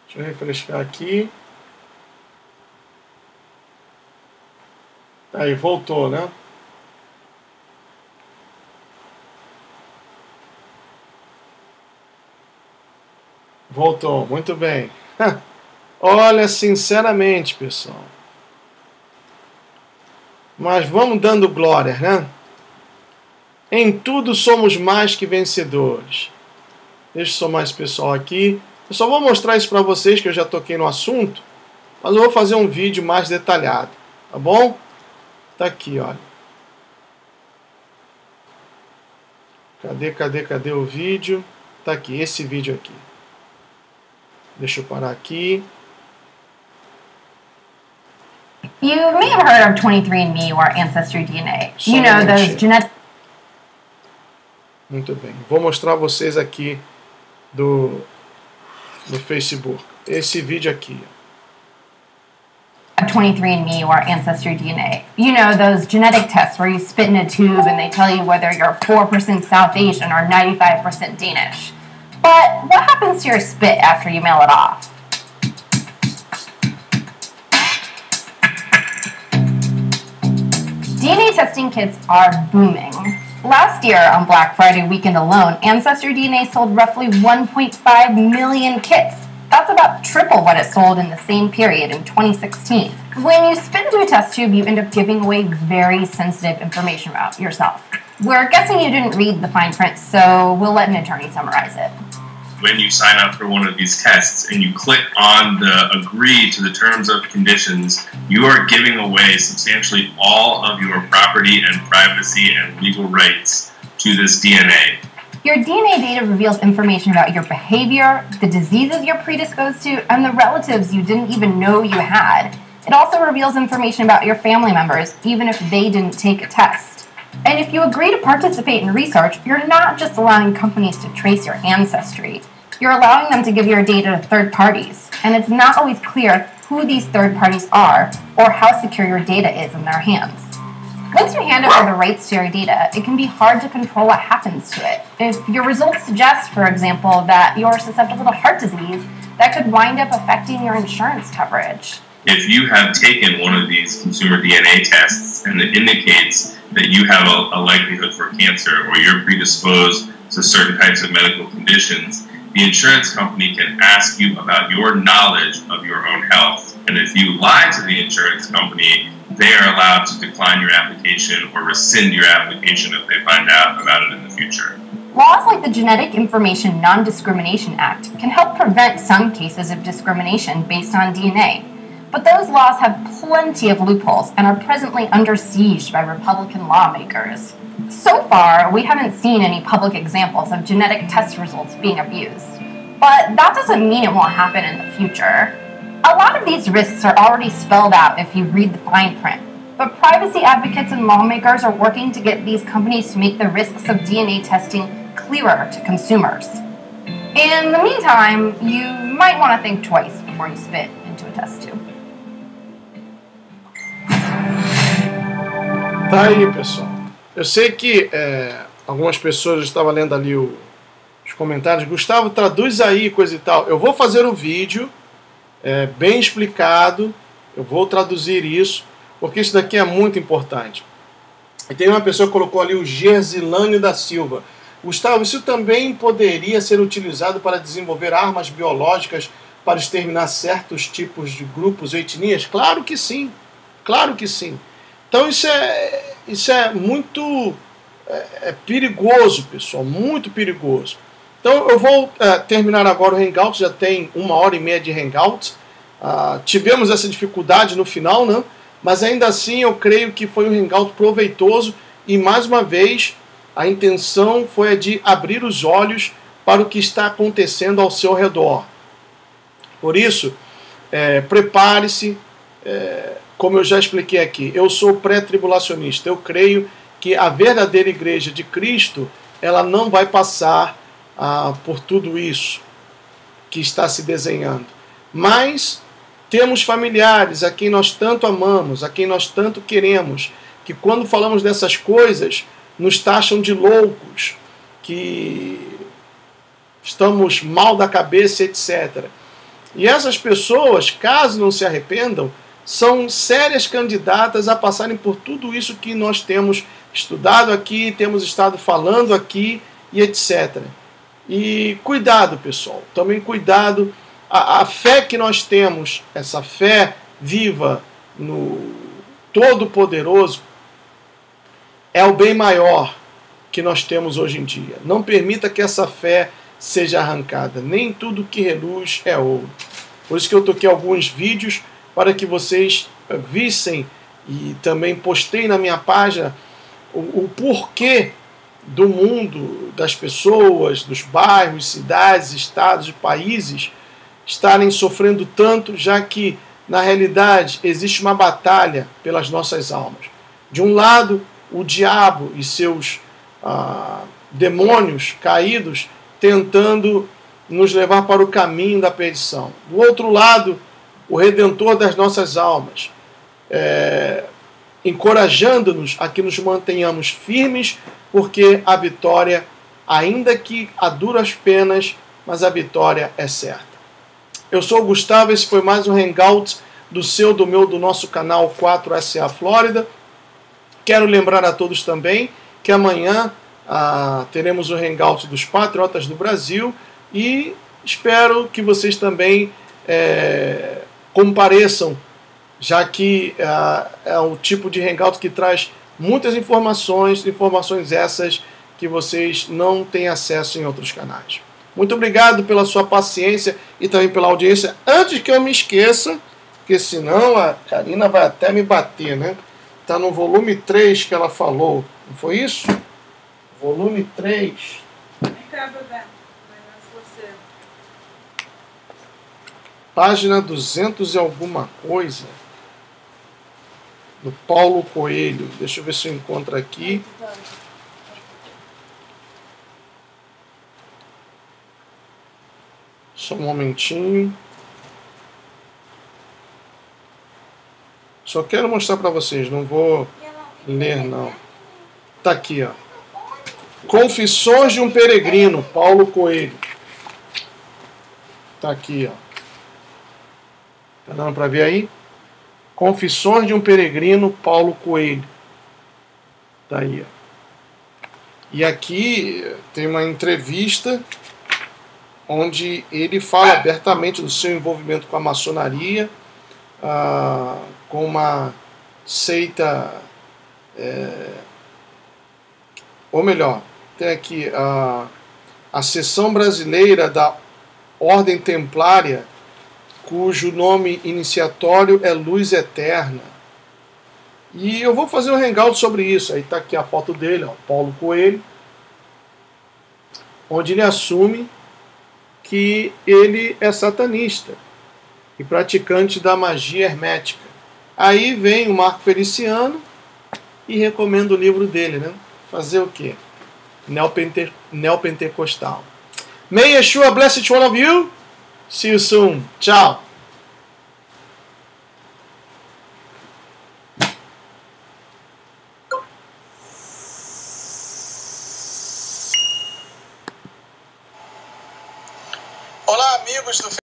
Deixa eu refrescar aqui. Aí, voltou, né? Voltou, muito bem. Olha, sinceramente, pessoal. Mas vamos dando glória, né? Em tudo somos mais que vencedores. Deixa eu somar esse pessoal aqui. Eu só vou mostrar isso para vocês, que eu já toquei no assunto. Mas eu vou fazer um vídeo mais detalhado. Tá bom? Tá aqui, olha. Cadê o vídeo? Tá aqui, esse vídeo aqui. Deixa eu parar aqui. You may have heard of 23andMe or Ancestry DNA. You know those genetic... Muito bem. Vou mostrar a vocês aqui do Facebook. Esse vídeo aqui. 23andMe or Ancestry DNA. You know those genetic tests where you spit in a tube and they tell you whether you're 4% South Asian or 95% Danish. But what happens to your spit after you mail it off? DNA testing kits are booming. Last year, on Black Friday weekend alone, Ancestry DNA sold roughly 1.5 million kits. That's about triple what it sold in the same period in 2016. When you spit into a test tube, you end up giving away very sensitive information about yourself. We're guessing you didn't read the fine print, so we'll let an attorney summarize it. When you sign up for one of these tests and you click on the agree to the terms of conditions, you are giving away substantially all of your property and privacy and legal rights to this DNA. Your DNA data reveals information about your behavior, the diseases you're predisposed to, and the relatives you didn't even know you had. It also reveals information about your family members, even if they didn't take a test. And if you agree to participate in research, you're not just allowing companies to trace your ancestry. You're allowing them to give your data to third parties, and it's not always clear who these third parties are or how secure your data is in their hands. Once you hand over the rights to your data, it can be hard to control what happens to it. If your results suggest, for example, that you're susceptible to heart disease, that could wind up affecting your insurance coverage. If you have taken one of these consumer DNA tests and it indicates that you have a likelihood for cancer or you're predisposed to certain types of medical conditions, the insurance company can ask you about your knowledge of your own health. And if you lie to the insurance company, they are allowed to decline your application or rescind your application if they find out about it in the future. Laws like the Genetic Information Non-Discrimination Act can help prevent some cases of discrimination based on DNA. But those laws have plenty of loopholes and are presently under siege by Republican lawmakers. So far, we haven't seen any public examples of genetic test results being abused. But that doesn't mean it won't happen in the future. A lot of these risks are already spelled out if you read the fine print. But privacy advocates and lawmakers are working to get these companies to make the risks of DNA testing clearer to consumers. In the meantime, you might want to think twice before you spit into a test tube. Tá aí, pessoal. Eu sei que algumas pessoas, eu estava lendo ali os comentários. Gustavo, traduz aí, coisa e tal. Eu vou fazer o vídeo bem explicado. Eu vou traduzir isso, porque isso daqui é muito importante. E tem uma pessoa que colocou ali o Gerzilânio da Silva. Gustavo, isso também poderia ser utilizado para desenvolver armas biológicas para exterminar certos tipos de grupos ou etnias? Claro que sim. Claro que sim. Então isso é muito perigoso, pessoal. Muito perigoso. Então eu vou terminar agora o Hangout. Já tem 1h30 de Hangout. Tivemos essa dificuldade no final, né? Mas ainda assim eu creio que foi um Hangout proveitoso. E mais uma vez a intenção foi a de abrir os olhos para o que está acontecendo ao seu redor. Por isso, prepare-se, como eu já expliquei aqui, eu sou pré-tribulacionista, eu creio que a verdadeira igreja de Cristo, ela não vai passar por tudo isso que está se desenhando. Mas temos familiares a quem nós tanto amamos, a quem nós tanto queremos, que quando falamos dessas coisas, nos taxam de loucos, que estamos mal da cabeça, etc. E essas pessoas, caso não se arrependam, são sérias candidatas a passarem por tudo isso que nós temos estudado aqui, temos estado falando aqui e etc. E cuidado, pessoal, também cuidado. A fé que nós temos, essa fé viva no Todo-Poderoso, é o bem maior que nós temos hoje em dia. Não permita que essa fé seja arrancada. Nem tudo que reluz é ouro. Por isso que eu toquei alguns vídeos para que vocês vissem e também postei na minha página o porquê do mundo, das pessoas, dos bairros, cidades, estados e países estarem sofrendo tanto, já que na realidade existe uma batalha pelas nossas almas. De um lado, o diabo e seus demônios caídos tentando nos levar para o caminho da perdição. Do outro lado, o Redentor das nossas almas, encorajando-nos a que nos mantenhamos firmes, porque a vitória, ainda que a duras penas, mas a vitória é certa. Eu sou o Gustavo, esse foi mais um Hangout do nosso canal 4SA Flórida. Quero lembrar a todos também que amanhã teremos o Hangout dos Patriotas do Brasil e espero que vocês também compareçam, já que é o tipo de Hangout que traz muitas informações essas que vocês não têm acesso em outros canais. Muito obrigado pela sua paciência e também pela audiência. Antes que eu me esqueça, porque senão a Karina vai até me bater, né? Está no volume 3 que ela falou, não foi isso? Volume 3. Vem cá, bebê. Você. Página 200 e alguma coisa. Do Paulo Coelho. Deixa eu ver se eu encontro aqui. Só um momentinho. Só quero mostrar para vocês, não vou ler não. Tá aqui, ó. Confissões de um Peregrino, Paulo Coelho. Tá aqui, ó. Tá dando para ver aí? Confissões de um Peregrino, Paulo Coelho. Tá aí, ó. E aqui tem uma entrevista onde ele fala abertamente do seu envolvimento com a maçonaria, com uma seita, ou melhor, tem aqui a seção brasileira da Ordem Templária, cujo nome iniciatório é Luz Eterna. E eu vou fazer um hangout sobre isso. Aí está aqui a foto dele, ó, Paulo Coelho, onde ele assume que ele é satanista e praticante da magia hermética. Aí vem o Marco Feliciano e recomenda o livro dele, né? Fazer o quê? Neopentecostal. May Yeshua bless each one of you. See you soon. Tchau. Olá, amigos do